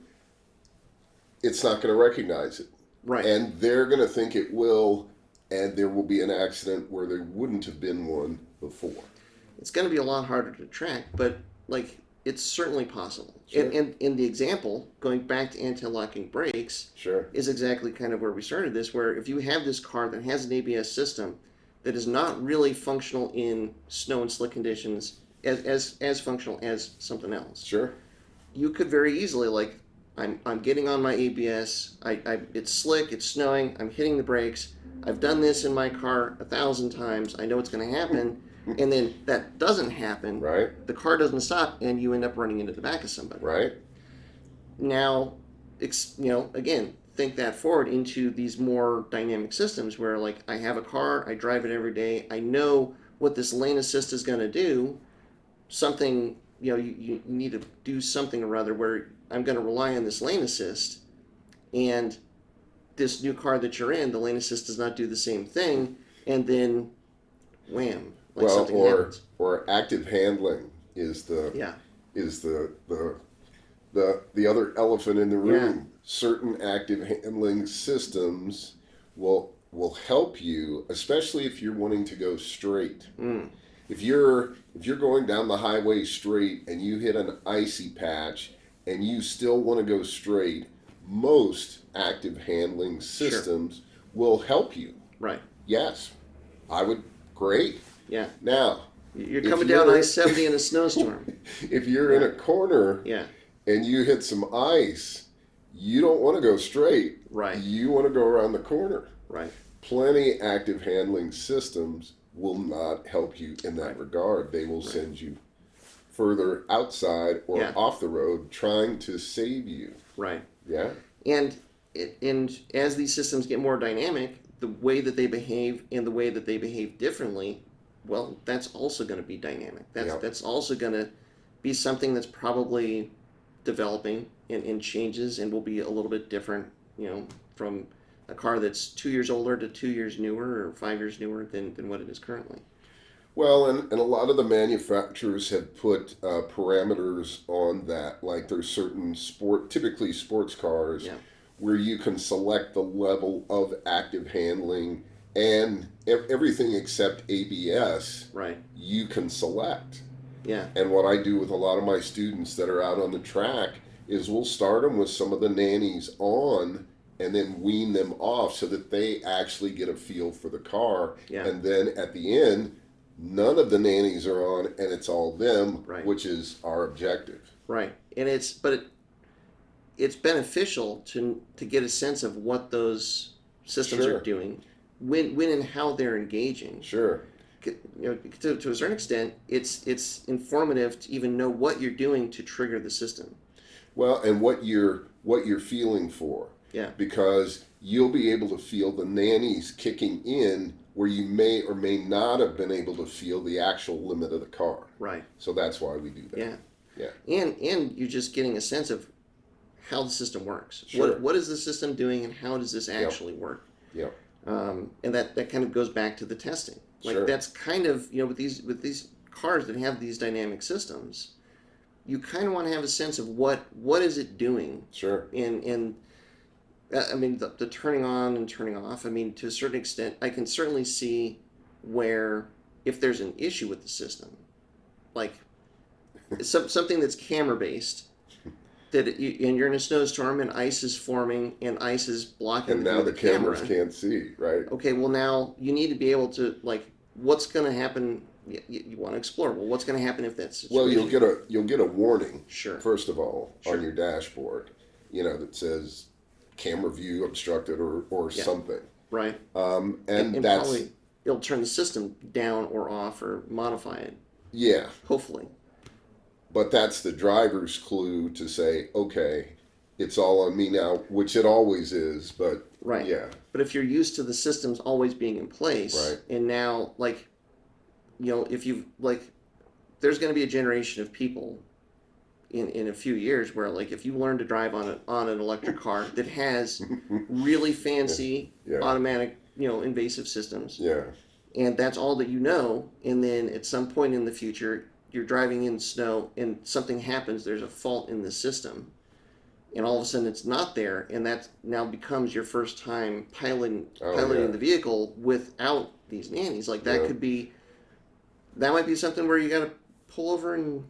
it's not going to recognize it. Right. And they're going to think it will, and there will be an accident where there wouldn't have been one before. It's going to be a lot harder to track, but like it's certainly possible. Sure. And in the example, going back to anti-locking brakes, is exactly kind of where we started this, where if you have this car that has an ABS system that is not really functional in snow and slick conditions, as functional as something else. Sure. You could very easily, like, I'm getting on my ABS, it's slick, it's snowing, I'm hitting the brakes, I've done this in my car 1,000 times, I know it's going to happen, and then that doesn't happen, right? The car doesn't stop, and you end up running into the back of somebody. Right. Now, again, think that forward into these more dynamic systems where, like, I have a car, I drive it every day, I know what this lane assist is going to do, something, you need to do something or other where I'm going to rely on this lane assist, and this new car that you're in, the lane assist does not do the same thing, and then wham, like something happens. Or active handling is the other elephant in the room. Yeah. Certain active handling systems will help you, especially if you're wanting to go straight. If you're going down the highway straight and you hit an icy patch and you still want to go straight, most active handling systems will help you. Right. Yes. I would. Great. Yeah. Now, You're coming down I-70 in a snowstorm. If you're in a corner Yeah. and you hit some ice, you don't want to go straight. Right. You want to go around the corner. Right. Plenty active handling systems will not help you in that regard. They will send you further outside or off the road trying to save you. Right. Yeah. And as these systems get more dynamic, the way that they behave and the way that they behave differently, well, that's also going to be dynamic. That's also going to be something that's probably developing and changes and will be a little bit different, from a car that's 2 years older to 2 years newer or 5 years newer than what it is currently. Well, and a lot of the manufacturers have put parameters on that. Like there's certain typically sports cars, where you can select the level of active handling and everything except ABS. Right. You can select. Yeah. And what I do with a lot of my students that are out on the track is we'll start them with some of the nannies on and then wean them off so that they actually get a feel for the car. Yeah. And then at the end, none of the nannies are on and it's all them, which is our objective. Right. And it's beneficial to get a sense of what those systems are doing, when and how they're engaging. Sure. To a certain extent, it's informative to even know what you're doing to trigger the system. Well, and what you're feeling for. Yeah. Because you'll be able to feel the nannies kicking in where you may or may not have been able to feel the actual limit of the car. Right. So that's why we do that. Yeah. Yeah. And you're just getting a sense of how the system works. Sure. What is the system doing and how does this actually work? Yeah. And that kind of goes back to the testing. Like that's kind of, with these cars that have these dynamic systems, you kind of want to have a sense of what is it doing. Sure. And I mean, the turning on and turning off, I mean, to a certain extent, I can certainly see where if there's an issue with the system, like something that's camera-based, and you're in a snowstorm and ice is forming and ice is blocking and now the cameras can't see, right? Okay, well now you need to be able to, what's going to happen? You want to explore. Well, what's going to happen if that's well, you'll get a warning. Sure. First of all, on your dashboard, that says camera view obstructed or something. Right. And that's probably it'll turn the system down or off or modify it. Yeah. Hopefully. But that's the driver's clue to say, okay, it's all on me now, which it always is, but right. Yeah. But if you're used to the systems always being in place, right. And now, if you there's going to be a generation of people in a few years where, if you learn to drive on an electric car that has really fancy automatic, invasive systems, and that's all that you know, and then at some point in the future, you're driving in snow and something happens, there's a fault in the system, and all of a sudden it's not there, and that now becomes your first time piloting the vehicle without these nannies. That might be something where you got to pull over and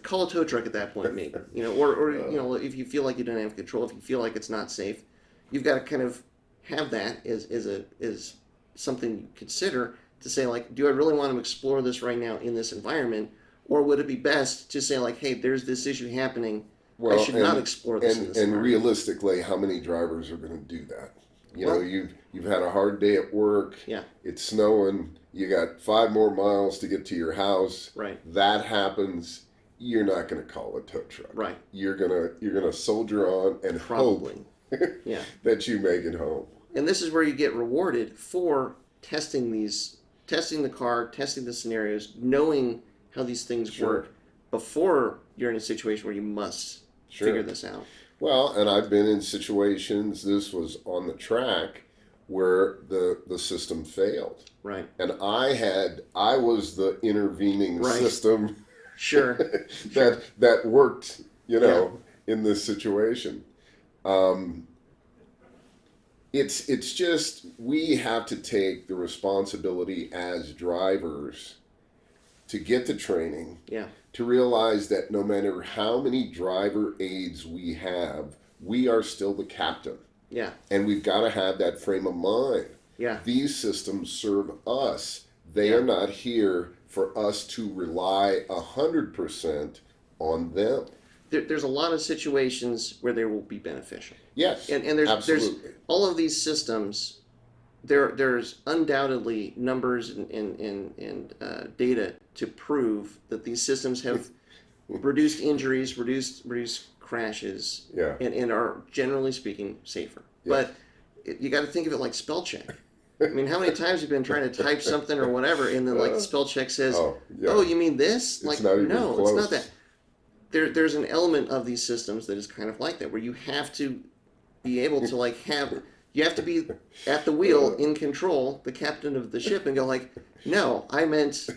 call a tow truck at that point, maybe, or if you feel like you don't have control, if you feel like it's not safe, you've got to kind of have that as something you consider. To say, do I really want to explore this right now in this environment? Or would it be best to say, hey, there's this issue happening. I should not explore this in this environment. And realistically, how many drivers are going to do that? You've had a hard day at work. Yeah. It's snowing. You got 5 more miles to get to your house. Right. That happens. You're not going to call a tow truck. Right. You're gonna soldier on and probably hope yeah. that you make it home. And this is where you get rewarded for testing the car, testing the scenarios, knowing how these things work before you're in a situation where you must figure this out. Well, and I've been in situations, this was on the track, where the system failed. Right. And I was the intervening system Sure. that worked, in this situation. It's just, we have to take the responsibility as drivers to get the training, to realize that no matter how many driver aids we have, we are still the captain. Yeah. And we've got to have that frame of mind. Yeah. These systems serve us They Yeah. are not here for us to rely 100% on them. There's a lot of situations where they will be beneficial. Yes, And there's absolutely. all of these systems. There's undoubtedly numbers and data to prove that these systems have reduced injuries, reduced crashes, Yeah. and are generally speaking safer. Yeah. But you got to think of it like spell check. I mean, how many times have you been trying to type something or whatever, and then like the spell check says, Oh, yeah. "Oh, you mean this?" It's Like, not even no, close. it's not that. There's an element of these systems that is kind of like that, where you have to be able to like have you have to be at the wheel in control, the captain of the ship, and go like, no, I meant,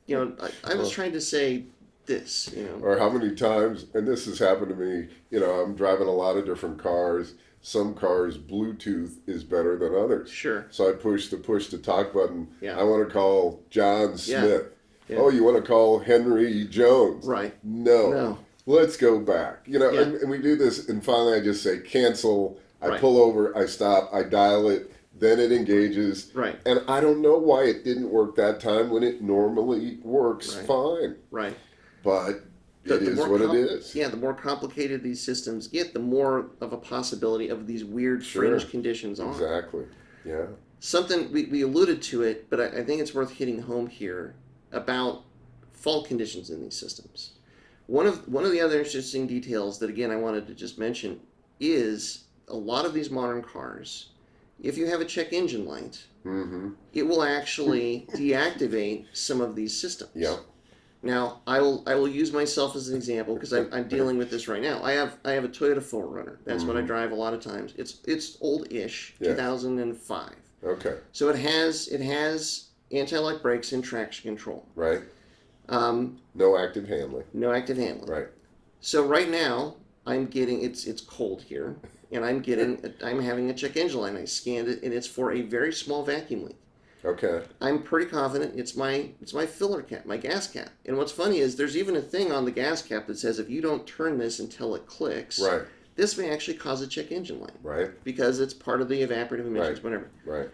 I was trying to say this, Or how many times, and this has happened to me, I'm driving a lot of different cars. Some cars, Bluetooth is better than others. Sure. So I push the talk button. Yeah. I want to call John Yeah. Smith. Yeah. Oh, you want to call Henry Jones? Right. No. Let's go back. Yeah. And we do this, and finally I just say cancel. I Right. pull over, I stop, I dial it, then it engages. Right. And I don't know why it didn't work that time when it normally works Right. fine. Right. But The it is more what it is. Yeah, the more complicated these systems get, the more of a possibility of these weird fringe conditions are. Exactly. Yeah. Something we alluded to it, but I think it's worth hitting home here about fault conditions in these systems. One of the other interesting details that again I wanted to just mention is a lot of these modern cars, if you have a check engine light, it will actually deactivate some of these systems. Yeah. Now I will use myself as an example because I'm dealing with this right now. I have a Toyota 4Runner. That's what I drive a lot of times. It's old-ish, 2005. Okay. So it has anti-lock brakes and traction control. Right. No active handling. No active handling. Right. So right now I'm getting it's cold here, and I'm having a check engine light. I scanned it, and it's for a very small vacuum leak. Okay. I'm pretty confident it's my filler cap, my gas cap. And what's funny is there's even a thing on the gas cap that says if you don't turn this until it clicks, Right. this may actually cause a check engine light. Right. Because it's part of the evaporative emissions, whatever. Right.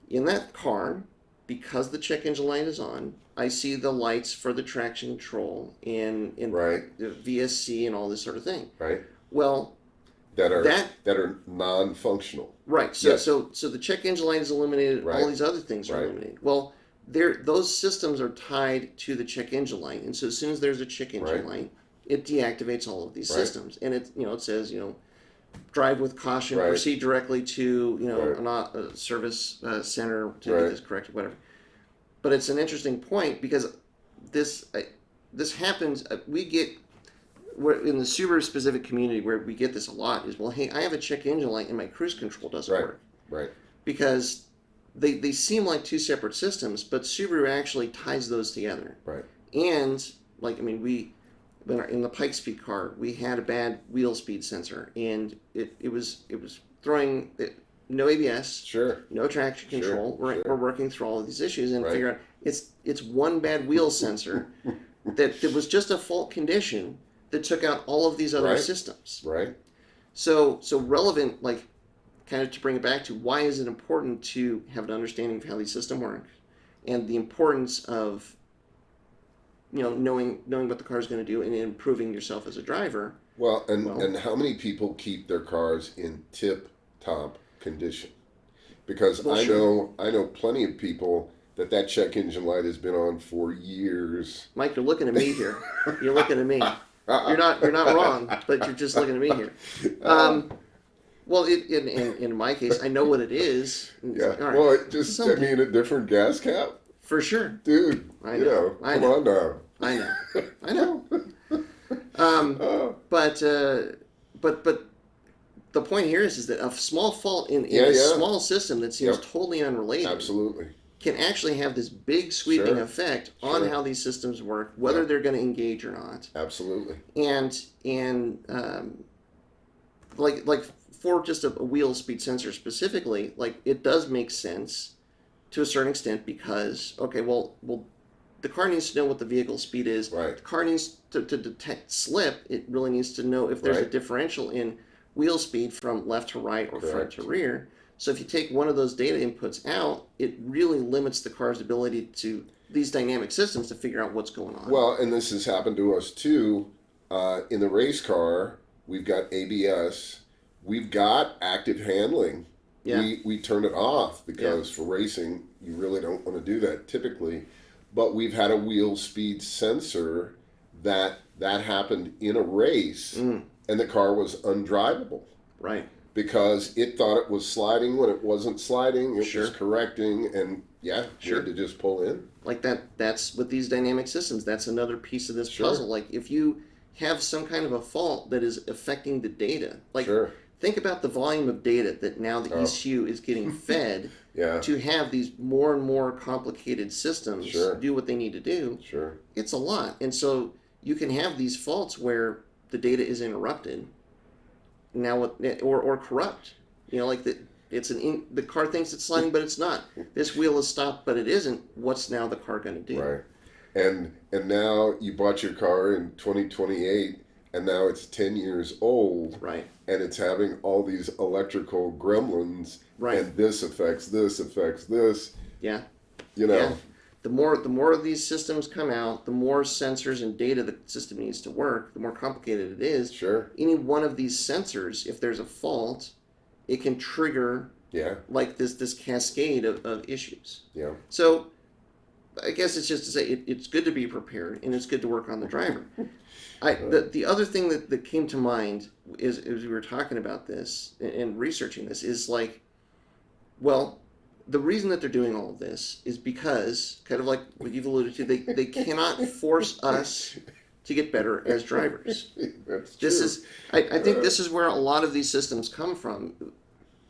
In that car, because the check engine light is on, I see the lights for the traction control and Right. the VSC and all this sort of thing. Right. Well, that are non-functional. Right. So Yes. so the check engine light is eliminated. Right. All these other things are eliminated. Well, those systems are tied to the check engine light, and so as soon as there's a check engine light, it deactivates all of these systems, and it says drive with caution, proceed directly to a service center to get this corrected, whatever. But it's an interesting point because this happens. We get. In the Subaru specific community where we get this a lot is, well, hey, I have a check engine light and my cruise control doesn't work. Right. Because they seem like two separate systems, but Subaru actually ties those together. Right. And we in the Pike Speed car, we had a bad wheel speed sensor, and it was throwing no ABS, no traction control. We're working through all of these issues and figure out it's one bad wheel sensor that was just a fault condition that took out all of these other systems. Right. So relevant, like, kind of to bring it back to why is it important to have an understanding of how these systems work, and the importance of knowing what the car is going to do and improving yourself as a driver. Well, and how many people keep their cars in tip-top condition? Because I know plenty of people that check engine light has been on for years. Mike, you're looking at me here. You're looking at me. You're not wrong, but you're just looking at me here. Well, in my case, I know what it is. Yeah. Like, all right, well, it just a different gas cap. For sure, dude. I know. Come on now. I know. But the point here is that a small fault in a small system that seems totally unrelated, absolutely, can actually have this big sweeping effect on how these systems work, whether they're going to engage or not. Absolutely. And like for just a wheel speed sensor specifically, like it does make sense to a certain extent because the car needs to know what the vehicle speed is. Right. The car needs to detect slip. It really needs to know if there's a differential in wheel speed from left to right or front to rear. So if you take one of those data inputs out, it really limits the car's ability to these dynamic systems to figure out what's going on. Well, and this has happened to us too. In the race car, we've got ABS, we've got active handling. Yeah. We turn it off because for racing, you really don't want to do that typically. But we've had a wheel speed sensor that happened in a race, and the car was undrivable. Right. Because it thought it was sliding when it wasn't sliding. It Sure. was correcting, and we had to just pull in. Like that's with these dynamic systems. That's another piece of this puzzle. Like if you have some kind of a fault that is affecting the data, like think about the volume of data that now the ECU is getting fed to have these more and more complicated systems do what they need to do. It's a lot. And so you can have these faults where the data is interrupted now or corrupt. You know, like the car thinks it's sliding, but it's not. This wheel is stopped, but it isn't. What's now the car going to do? Right. And now you bought your car in 2028, and now it's 10 years old. Right. And it's having all these electrical gremlins. Right. And this affects this, affects this. Yeah. You know. Yeah. The more of these systems come out, the more sensors and data the system needs to work, the more complicated it is. Sure. Any one of these sensors, if there's a fault, it can trigger like this cascade of issues. Yeah. So I guess it's just to say it's good to be prepared and it's good to work on the driver. The other thing that came to mind is as we were talking about this and researching this is like, well, the reason that they're doing all of this is because, kind of like what you've alluded to, they cannot force us to get better as drivers. That's This true. is, I think this is where a lot of these systems come from.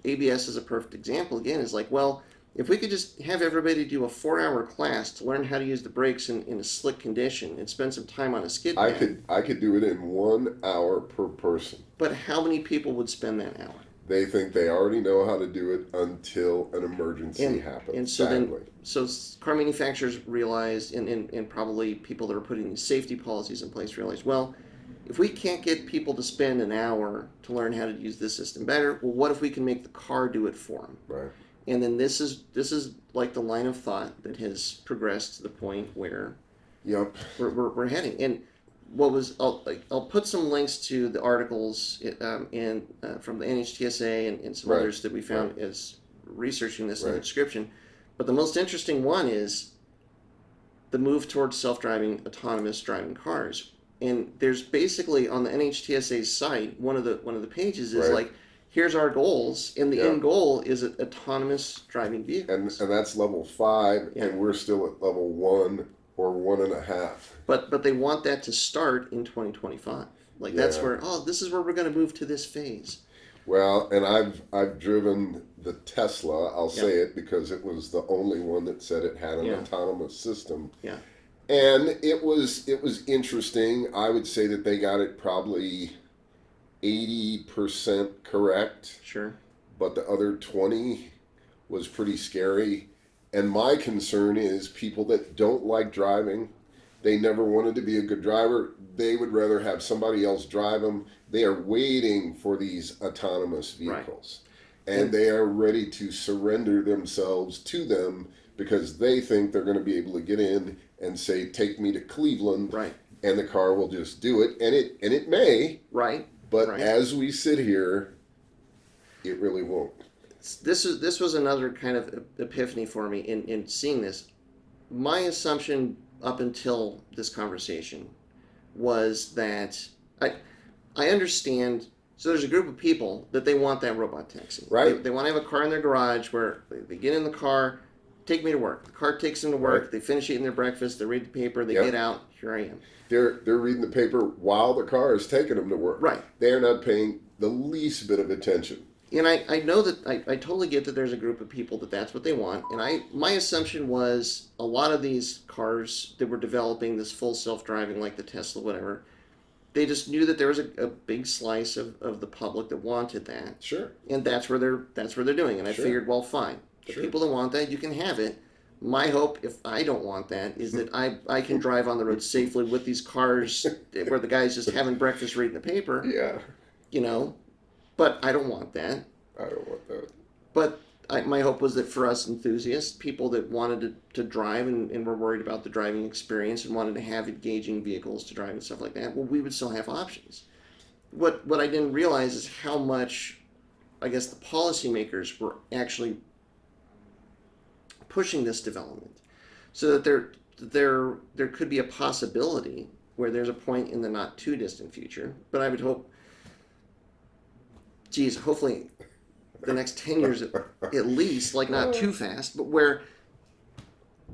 ABS is a perfect example. Again, is like, well, if we could just have everybody do a 4-hour class to learn how to use the brakes in a slick condition and spend some time on a skid pad. I could do it in 1 hour per person. But how many people would spend that hour? They think they already know how to do it until an emergency happens. And so sadly. so car manufacturers realized, and probably people that are putting these safety policies in place realized, well, if we can't get people to spend an hour to learn how to use this system better, well, what if we can make the car do it for them? Right. And then this is like the line of thought that has progressed to the point where we're heading. And what was I'll put some links to the articles from the NHTSA and some others that we found as researching this in the description. But the most interesting one is the move towards self-driving, autonomous driving cars. And there's basically on the NHTSA's site, one of the pages is like, here's our goals, and the end goal is autonomous driving vehicles. And that's level 5, and we're still at level 1 or 1.5. But they want that to start in 2025. Like that's where this is where we're going to move to this phase. Well, and I've driven the Tesla. I'll say it because it was the only one that said it had an autonomous system. Yeah. And it was interesting. I would say that they got it probably 80% correct. Sure. But the other 20 was pretty scary. And my concern is people that don't like driving, they never wanted to be a good driver. They would rather have somebody else drive them. They are waiting for these autonomous vehicles. Right. And they are ready to surrender themselves to them because they think they're going to be able to get in and say, take me to Cleveland. Right. And the car will just do it. And it may. Right. But as we sit here, it really won't. This was another kind of epiphany for me in seeing this. My assumption up until this conversation was that I understand. So there's a group of people that they want that robot taxi. Right. They want to have a car in their garage where they get in the car, take me to work. The car takes them to work. Right. They finish eating their breakfast. They read the paper. They get out. Here I am. They're reading the paper while the car is taking them to work. Right. They are not paying the least bit of attention. And I know that I totally get that there's a group of people that's what they want. And my assumption was a lot of these cars that were developing this full self-driving, like the Tesla, whatever, they just knew that there was a big slice of the public that wanted that. Sure. And that's where they're doing. And I figured, well, fine. The people that want that, you can have it. My hope, if I don't want that, is that I can drive on the road safely with these cars where the guy's just having breakfast reading the paper. Yeah. You know, but I don't want that. I don't want that. But my hope was that for us enthusiasts, people that wanted to drive and were worried about the driving experience and wanted to have engaging vehicles to drive and stuff like that, well, we would still have options. What I didn't realize is how much, I guess, the policymakers were actually pushing this development, so that there could be a possibility where there's a point in the not too distant future. But I would hope, geez, hopefully the next 10 years at least, like not too fast, but where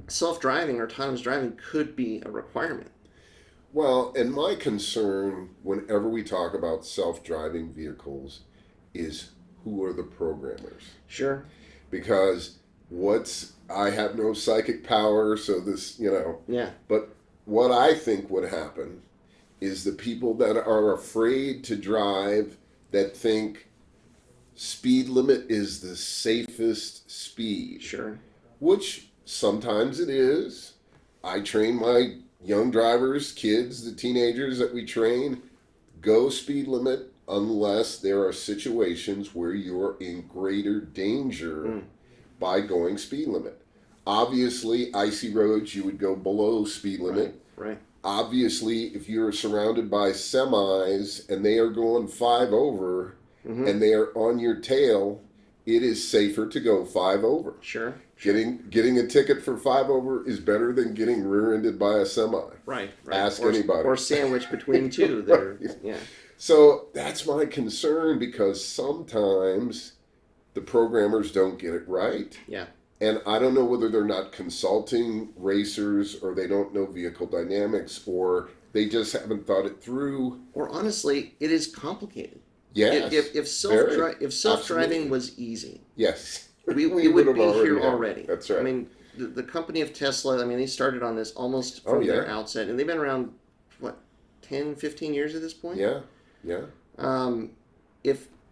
self-driving or autonomous driving could be a requirement. Well, and my concern whenever we talk about self-driving vehicles is who are the programmers? Sure. Because I have no psychic power, so this, Yeah. but what I think would happen is the people that are afraid to drive, that think speed limit is the safest speed. Sure. Which sometimes it is. I train my young drivers, kids, the teenagers that we train, go speed limit unless there are situations where you're in greater danger by going speed limit. Obviously, icy roads, you would go below speed limit. Right. Obviously, if you're surrounded by semis and they are going 5 over and they are on your tail, it is safer to go 5 over. Sure. Getting a ticket for 5 over is better than getting rear-ended by a semi. Right. Ask anybody. Or sandwiched between two. There. Yeah. So that's my concern, because sometimes the programmers don't get it right. Yeah. And I don't know whether they're not consulting racers, or they don't know vehicle dynamics, or they just haven't thought it through. Or honestly, it is complicated. Yes. If self-driving was easy, yes, we would be here had. Already. That's right. I mean, the company of Tesla, I mean, they started on this almost from their outset, and they've been around, what, 10, 15 years at this point? Yeah.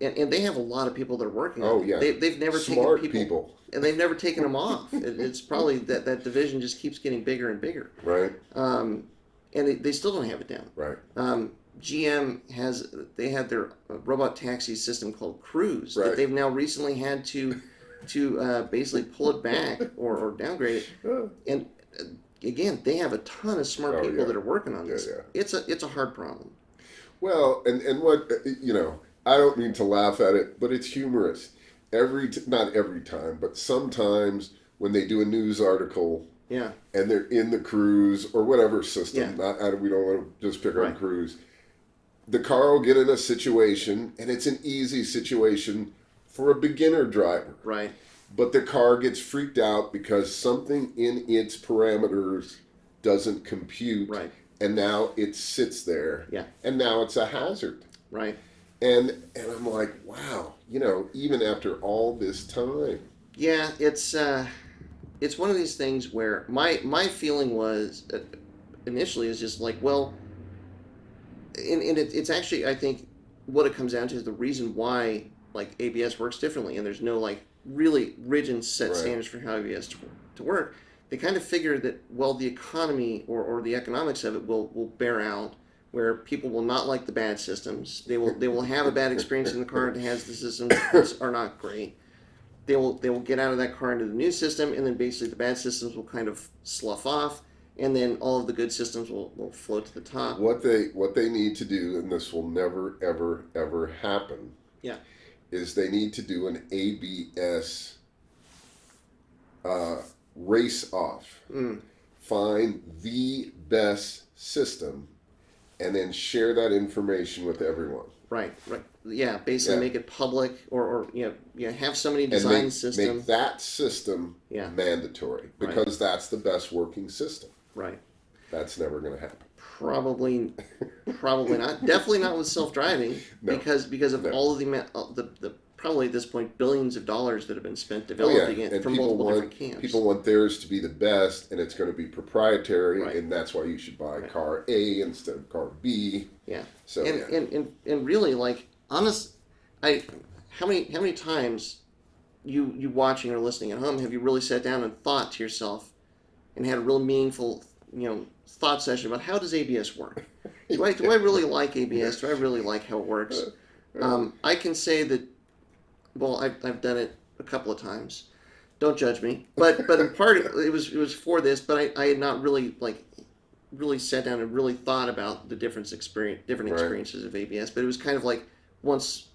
And they have a lot of people that are working on it. Yeah. They've never Smart taken people. And they've never taken them off. It's probably that division just keeps getting bigger and bigger. Right. And they still don't have it down. Right. GM they have their robot taxi system called Cruise Right. that they've now recently had to basically pull it back or downgrade it. And again, they have a ton of smart people that are working on this. Yeah. It's a hard problem. Well, and what, I don't mean to laugh at it, but it's humorous. Not every time, but sometimes when they do a news article, yeah, and they're in the Cruise or whatever system, we don't want to just pick on Cruise, the car will get in a situation, and it's an easy situation for a beginner driver. Right. But the car gets freaked out because something in its parameters doesn't compute. Right. And now it sits there. Yeah. And now it's a hazard. Right. And I'm like, wow, even after all this time. Yeah, it's one of these things where my feeling was initially is just like, well, and it's actually, I think what it comes down to is the reason why like ABS works differently, and there's no like really rigid set standards for how ABS to work. They kind of figure that, well, the economy or the economics of it will bear out, where people will not like the bad systems. They will have a bad experience in the car that has the systems that are not great. They will get out of that car into the new system, and then basically the bad systems will kind of slough off, and then all of the good systems will float to the top. What they need to do, and this will never ever ever happen, is they need to do an ABS race off. Find the best system, and then share that information with everyone. Right. Yeah, basically make it public, or have somebody design the system. Make that system mandatory, because that's the best working system. Right. That's never going to happen. Probably not. Definitely not with self-driving, because of all of the probably at this point billions of dollars that have been spent developing it from multiple different camps. People want theirs to be the best, and it's going to be proprietary, and that's why you should buy car A instead of car B. Yeah. So and really, like, how many times you watching or listening at home have you really sat down and thought to yourself and had a real meaningful thought session about how does ABS work? Do I really like ABS? Do I really like how it works? I can say that, well, I've done it a couple of times. Don't judge me, but in part it was for this, but I had not really sat down and really thought about the different experiences of ABS. But it was kind of like once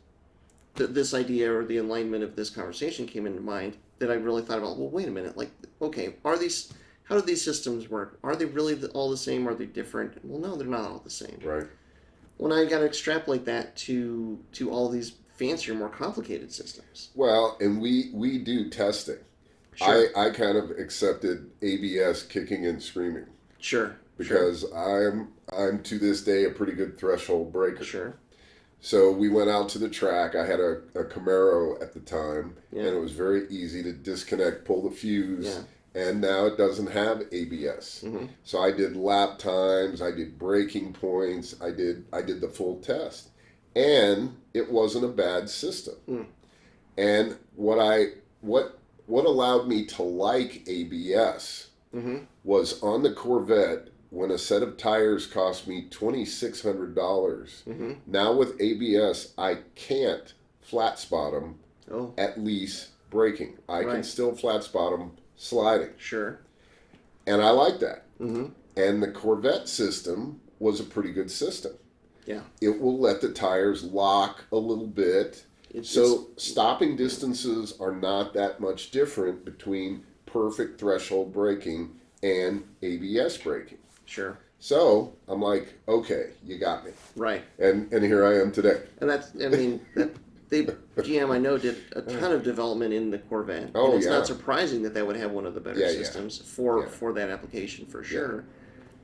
this idea or the enlightenment of this conversation came into mind that I really thought about. Well, wait a minute. Like, okay, how do these systems work? Are they really all the same? Are they different? Well, no, they're not all the same. Right. Well, now you got to extrapolate that to all these fancier, more complicated systems. Well, and we do testing. Sure. I kind of accepted ABS kicking and screaming. Sure. Because I'm to this day a pretty good threshold breaker. Sure. So we went out to the track. I had a Camaro at the time, Yeah. and it was very easy to disconnect, pull the fuse, Yeah. and now it doesn't have ABS. Mm-hmm. So I did lap times, I did braking points, I did the full test, and it wasn't a bad system. Mm. And what allowed me to like ABS Mm-hmm. was on the Corvette when a set of tires cost me $2,600. Mm-hmm. Now with ABS, I can't flat spot them at least braking. I can still flat spot them sliding. Sure. And I like that. Mm-hmm. And the Corvette system was a pretty good system. Yeah. It will let the tires lock a little bit. Stopping distances are not that much different between perfect threshold braking and ABS braking. Sure. So I'm like, okay, you got me. Right. And here I am today. And GM, I know, did a ton of development in the Corvette. Oh, and it's yeah. not surprising that would have one of the better systems for that application for sure. Yeah.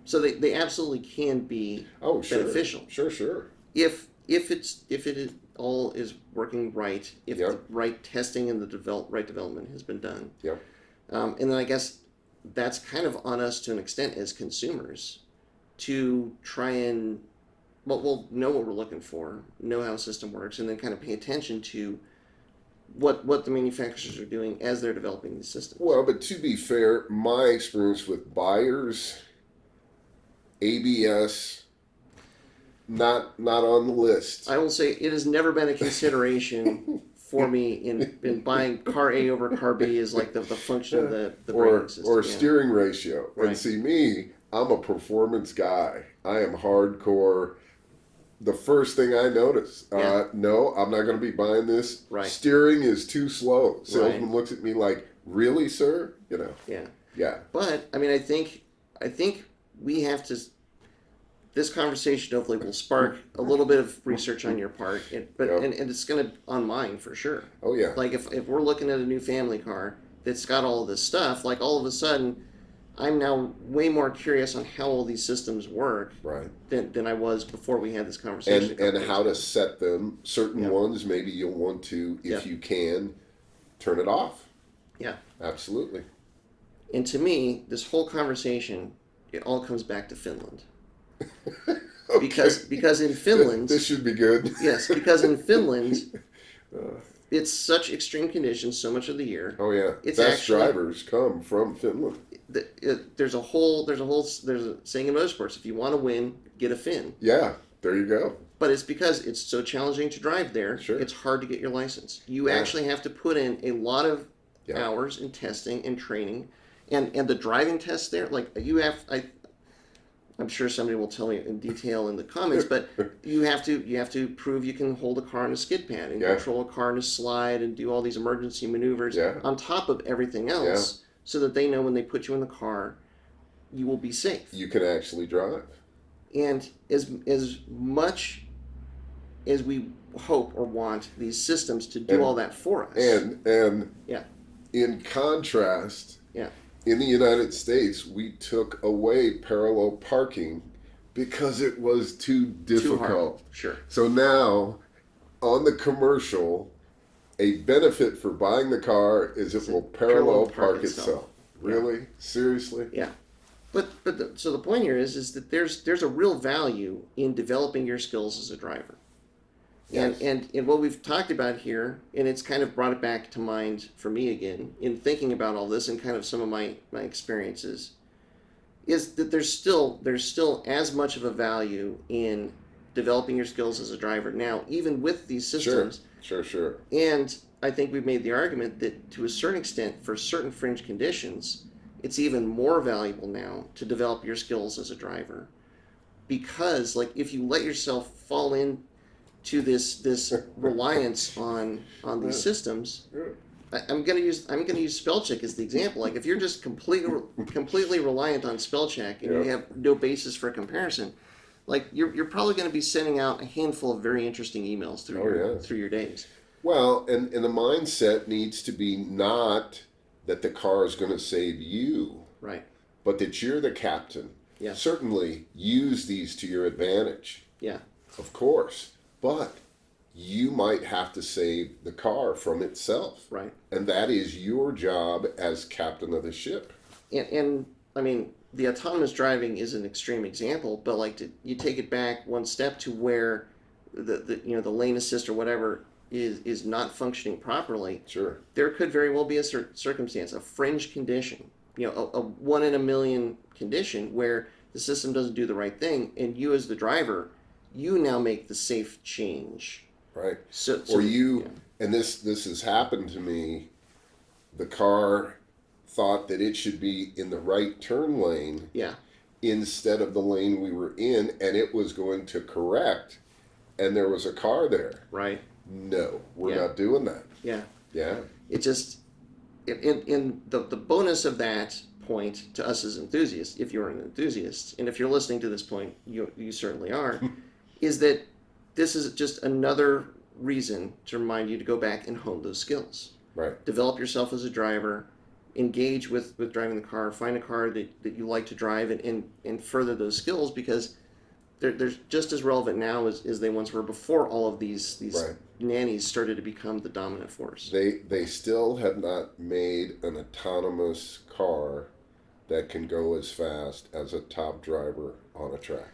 So they absolutely can be beneficial. Sure. If it all is working right, if the right testing and the right development has been done. Yep. And then I guess that's kind of on us to an extent as consumers to try and we'll know what we're looking for, know how a system works, and then kind of pay attention to what the manufacturers are doing as they're developing these systems. Well, but to be fair, my experience with buyers, ABS, not on the list. I will say it has never been a consideration for me in buying car A over car B is like the function of the braking system. Or steering ratio. Right. And see me, I'm a performance guy. I am hardcore. The first thing I notice, no, I'm not going to be buying this. Right. Steering is too slow. Salesman looks at me like, really, sir? Yeah. But I mean, I think we have to. This conversation hopefully will spark a little bit of research on your part, and it's going to on mine for sure. Oh yeah. Like if we're looking at a new family car that's got all of this stuff, like all of a sudden, I'm now way more curious on how all these systems work, than I was before we had this conversation. And how to set them. Certain ones, maybe you'll want to, if you can, turn it off. Yeah. Absolutely. And to me, this whole conversation, it all comes back to Finland. Okay. Because in Finland, this should be good. Yes, because in Finland, it's such extreme conditions so much of the year. Oh yeah, best drivers come from Finland. There's a saying in motorsports: if you want to win, get a Finn. Yeah, there you go. But it's because it's so challenging to drive there. Sure. It's hard to get your license. You actually have to put in a lot of hours in testing and training, and the driving tests there. Like I'm sure somebody will tell me in detail in the comments, but you have to prove you can hold a car on a skid pad and control a car in a slide and do all these emergency maneuvers on top of everything else, so that they know when they put you in the car, you will be safe. You can actually drive. And as much as we hope or want these systems to do all that for us, and in contrast. In the United States, we took away parallel parking because it was too difficult. Too hard. Sure. So now, on the commercial, a benefit for buying the car is it will parallel park itself. Really? Yeah. Seriously? Yeah. So the point here is that there's a real value in developing your skills as a driver. Yes. And what we've talked about here, and it's kind of brought it back to mind for me again in thinking about all this and kind of some of my experiences, is that there's still as much of a value in developing your skills as a driver now, even with these systems. Sure. And I think we've made the argument that to a certain extent, for certain fringe conditions, it's even more valuable now to develop your skills as a driver. Because, like, if you let yourself fall into this reliance on these systems, I'm gonna use spell check as the example. Like, if you're just completely reliant on spell check and you have no basis for comparison, like, you're probably going to be sending out a handful of very interesting emails through your days. Well, and the mindset needs to be not that the car is going to save you, right? But that you're the captain. Yeah. Certainly use these to your advantage. Yeah. Of course, but you might have to save the car from itself. Right. And that is your job as captain of the ship. And I mean, the autonomous driving is an extreme example, but like you take it back one step to where the lane assist or whatever is not functioning properly. Sure. There could very well be a circumstance, a fringe condition, a 1 in a million condition where the system doesn't do the right thing, and you as the driver, you now make the safe change. Right. So and this has happened to me. The car thought that it should be in the right turn lane instead of the lane we were in, and it was going to correct, and there was a car there. Right. No, we're not doing that. Yeah. Yeah. It just, in the bonus of that point to us as enthusiasts, if you're an enthusiast, and if you're listening to this point, you certainly are, is that this is just another reason to remind you to go back and hone those skills. Right. Develop yourself as a driver, engage with driving the car, find a car that you like to drive, and further those skills, because they're just as relevant now as they once were before all of these nannies started to become the dominant force. They still have not made an autonomous car that can go as fast as a top driver on a track.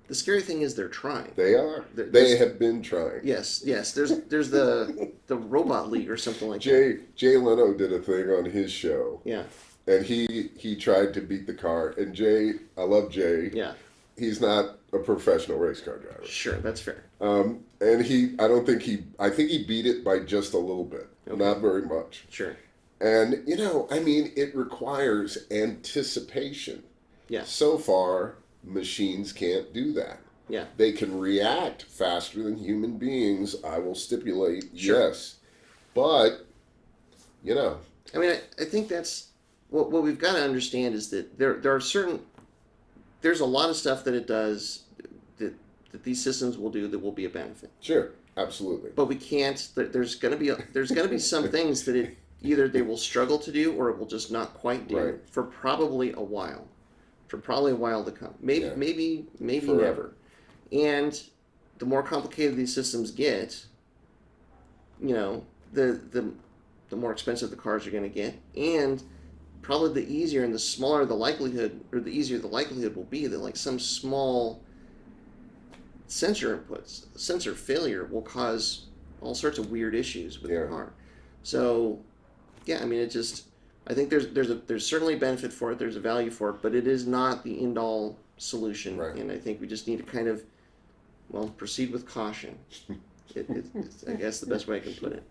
The scary thing is they're trying. They are. They have been trying. Yes. There's the Robot League or something like that. Jay Leno did a thing on his show. Yeah. And he tried to beat the car. And Jay, I love Jay. Yeah. He's not a professional race car driver. Sure, that's fair. And I think he beat it by just a little bit. Okay. Not very much. Sure. And, it requires anticipation. Yeah. So far, machines can't do that. Yeah. They can react faster than human beings, I will stipulate, sure. Yes. But, I mean, I think that's what we've got to understand is that there's a lot of stuff that it does that these systems will do that will be a benefit. Sure, absolutely. But we can't. There's going to be some things that it either they will struggle to do or it will just not quite do for probably a while, to come. Maybe never. And the more complicated these systems get, the more expensive the cars are going to get, and probably the easier and the smaller the likelihood, or the easier the likelihood will be that like some small sensor failure will cause all sorts of weird issues with the car. So, I mean, I think there's certainly a benefit for it. There's a value for it, but it is not the end all solution. Right. And I think we just need to kind of, proceed with caution. It's, I guess, the best way I can put it.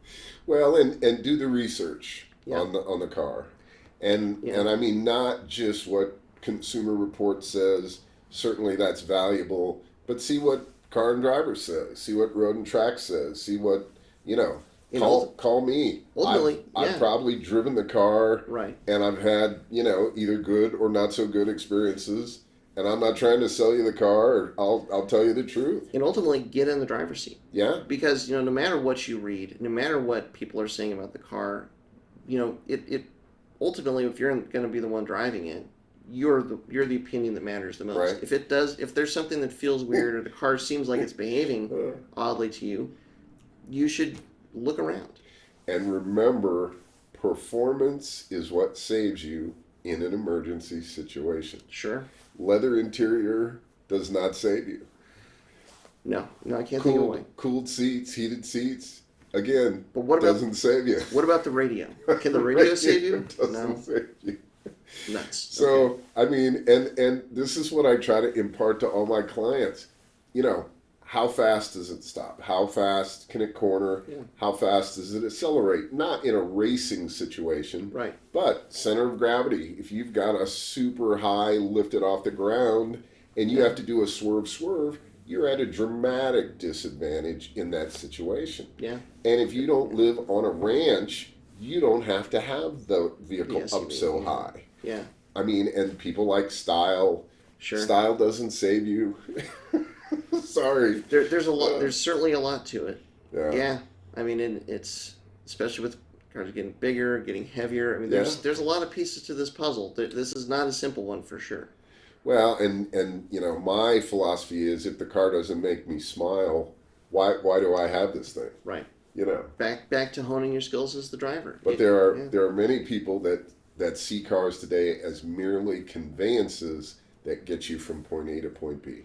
Well, and do the research on the car. And I mean, not just what Consumer Reports says. Certainly that's valuable, but see what Car and Driver says. See what Road and Track says. See what, call me. Ultimately, I've probably driven the car. Right. And I've had, either good or not so good experiences. And I'm not trying to sell you the car. I'll tell you the truth. And ultimately, get in the driver's seat. Yeah. Because, no matter what you read, no matter what people are saying about the car, it ultimately, if you're going to be the one driving it, you're the opinion that matters the most. Right. If there's something that feels weird or the car seems like it's behaving oddly to you, you should look around. And remember, performance is what saves you in an emergency situation. Sure. Leather interior does not save you. No, I can't think of a way. Cooled seats, heated seats, again, but what about, doesn't save you. What about the radio? Can the radio save you? Doesn't save you. Nuts. So, okay. I mean, and this is what I try to impart to all my clients. how fast does it stop? How fast can it corner? Yeah. How fast does it accelerate? Not in a racing situation, Right. but center of gravity. If you've got a super high lifted off the ground and you have to do a swerve, you're at a dramatic disadvantage in that situation. Yeah. And if you don't live on a ranch, you don't have to have the vehicle The up SUV, so yeah. high. Yeah. I mean, and people like style. Sure. Style doesn't save you. Sorry. There's a lot. There's certainly a lot to it. Yeah. Yeah. I mean, it's especially with cars getting bigger, getting heavier. I mean, there's a lot of pieces to this puzzle. This is not a simple one for sure. Well, and you know, my philosophy is if the car doesn't make me smile, why do I have this thing? Right. You know. Back to honing your skills as the driver. But there are many people that see cars today as merely conveyances that get you from point A to point B.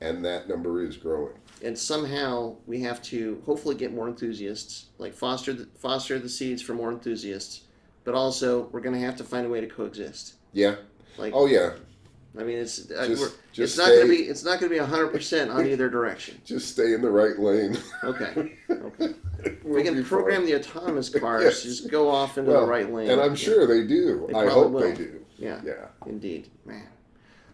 And that number is growing. And somehow we have to hopefully get more enthusiasts, like foster the seeds for more enthusiasts, but also we're going to have to find a way to coexist. Yeah. Like, oh yeah. I mean, it's just not going to be 100% on either direction. Just stay in the right lane. Okay. We'll We can program the autonomous cars Yes. just go off into the right lane. And I'm sure they do. They I probably hope will. they do. Yeah. Yeah. Indeed, man.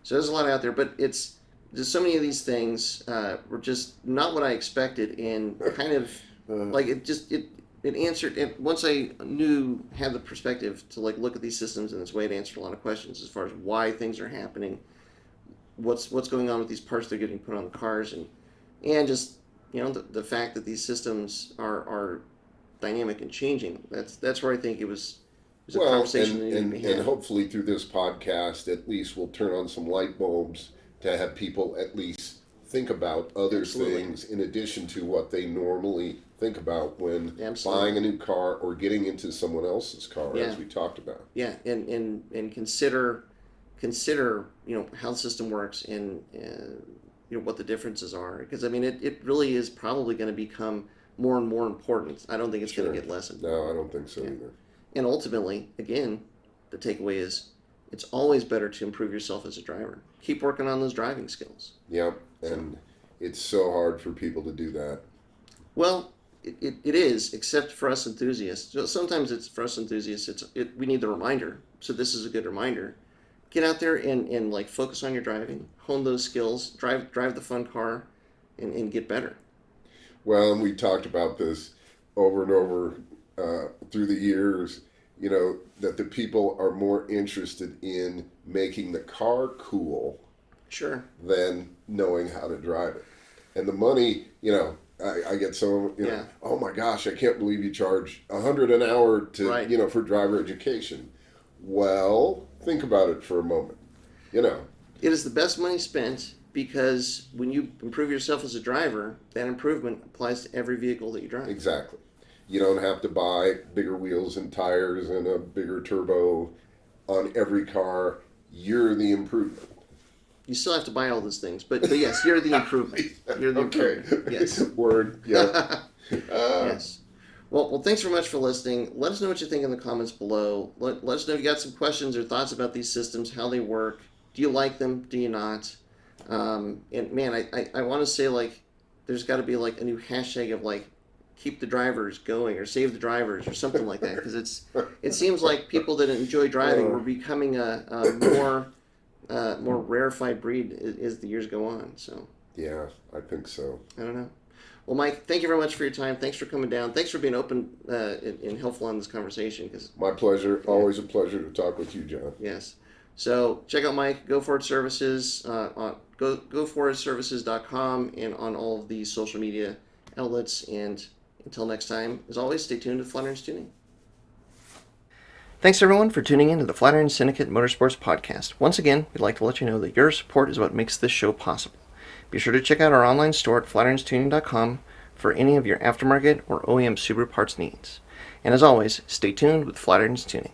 So there's a lot out there, but it's just so many of these things were just not what I expected, and kind of like it answered. Once I had the perspective to like look at these systems in this way, it answered a lot of questions as far as why things are happening, what's going on with these parts that are getting put on the cars, and just the fact that these systems are dynamic and changing. That's where I think it was a conversation that needed to be had. And hopefully through this podcast, at least we'll turn on some light bulbs to have people at least think about other Absolutely. things in addition to what they normally think about when Absolutely. buying a new car or getting into someone else's car, Yeah. as we talked about. Yeah, and consider how the system works and what the differences are, because I mean it really is probably going to become more and more important. I don't think it's going to get lessened. No, I don't think so either. And ultimately, again, the takeaway is it's always better to improve yourself as a driver. Keep working on those driving skills. Yep, and it's so hard for people to do that. Well, it is, except for us enthusiasts. So sometimes it's for us enthusiasts. We need the reminder. So this is a good reminder. Get out there and like focus on your driving, hone those skills, drive the fun car, and get better. Well, and we talked about this over and over through the years, that the people are more interested in making the car cool Sure. than knowing how to drive it. And the money, I get some, Yeah. oh my gosh, I can't believe you charge $100 an hour to, Right. For driver education. Well, think about it for a moment. It is the best money spent because when you improve yourself as a driver, that improvement applies to every vehicle that you drive. Exactly. You don't have to buy bigger wheels and tires and a bigger turbo on every car. You're the improvement. You still have to buy all those things, but yes, you're the improvement. You're the Okay. improvement. Yes. Word. Yeah. Yes. Well, thanks very much for listening. Let us know what you think in the comments below. Let us know if you got some questions or thoughts about these systems, how they work. Do you like them? Do you not? And man, I want to say like there's got to be like a new hashtag of like keep the drivers going or save the drivers or something like that, because it seems like people that enjoy driving were becoming a more rarefied breed as the years go on. So Yeah, I think so. I don't know. Well, Mike, thank you very much for your time. Thanks for coming down. Thanks for being open and helpful on this conversation. My pleasure. Always a pleasure to talk with you, John. Yes. So check out Mike, Go For It Services, on goforitservices.com and on all of the social media outlets. And until next time, as always, stay tuned to Flatirons Tuning. Thanks everyone for tuning in to the Flatiron Syndicate Motorsports Podcast. Once again, we'd like to let you know that your support is what makes this show possible. Be sure to check out our online store at flatironstuning.com for any of your aftermarket or OEM Subaru parts needs. And as always, stay tuned with Flatirons Tuning.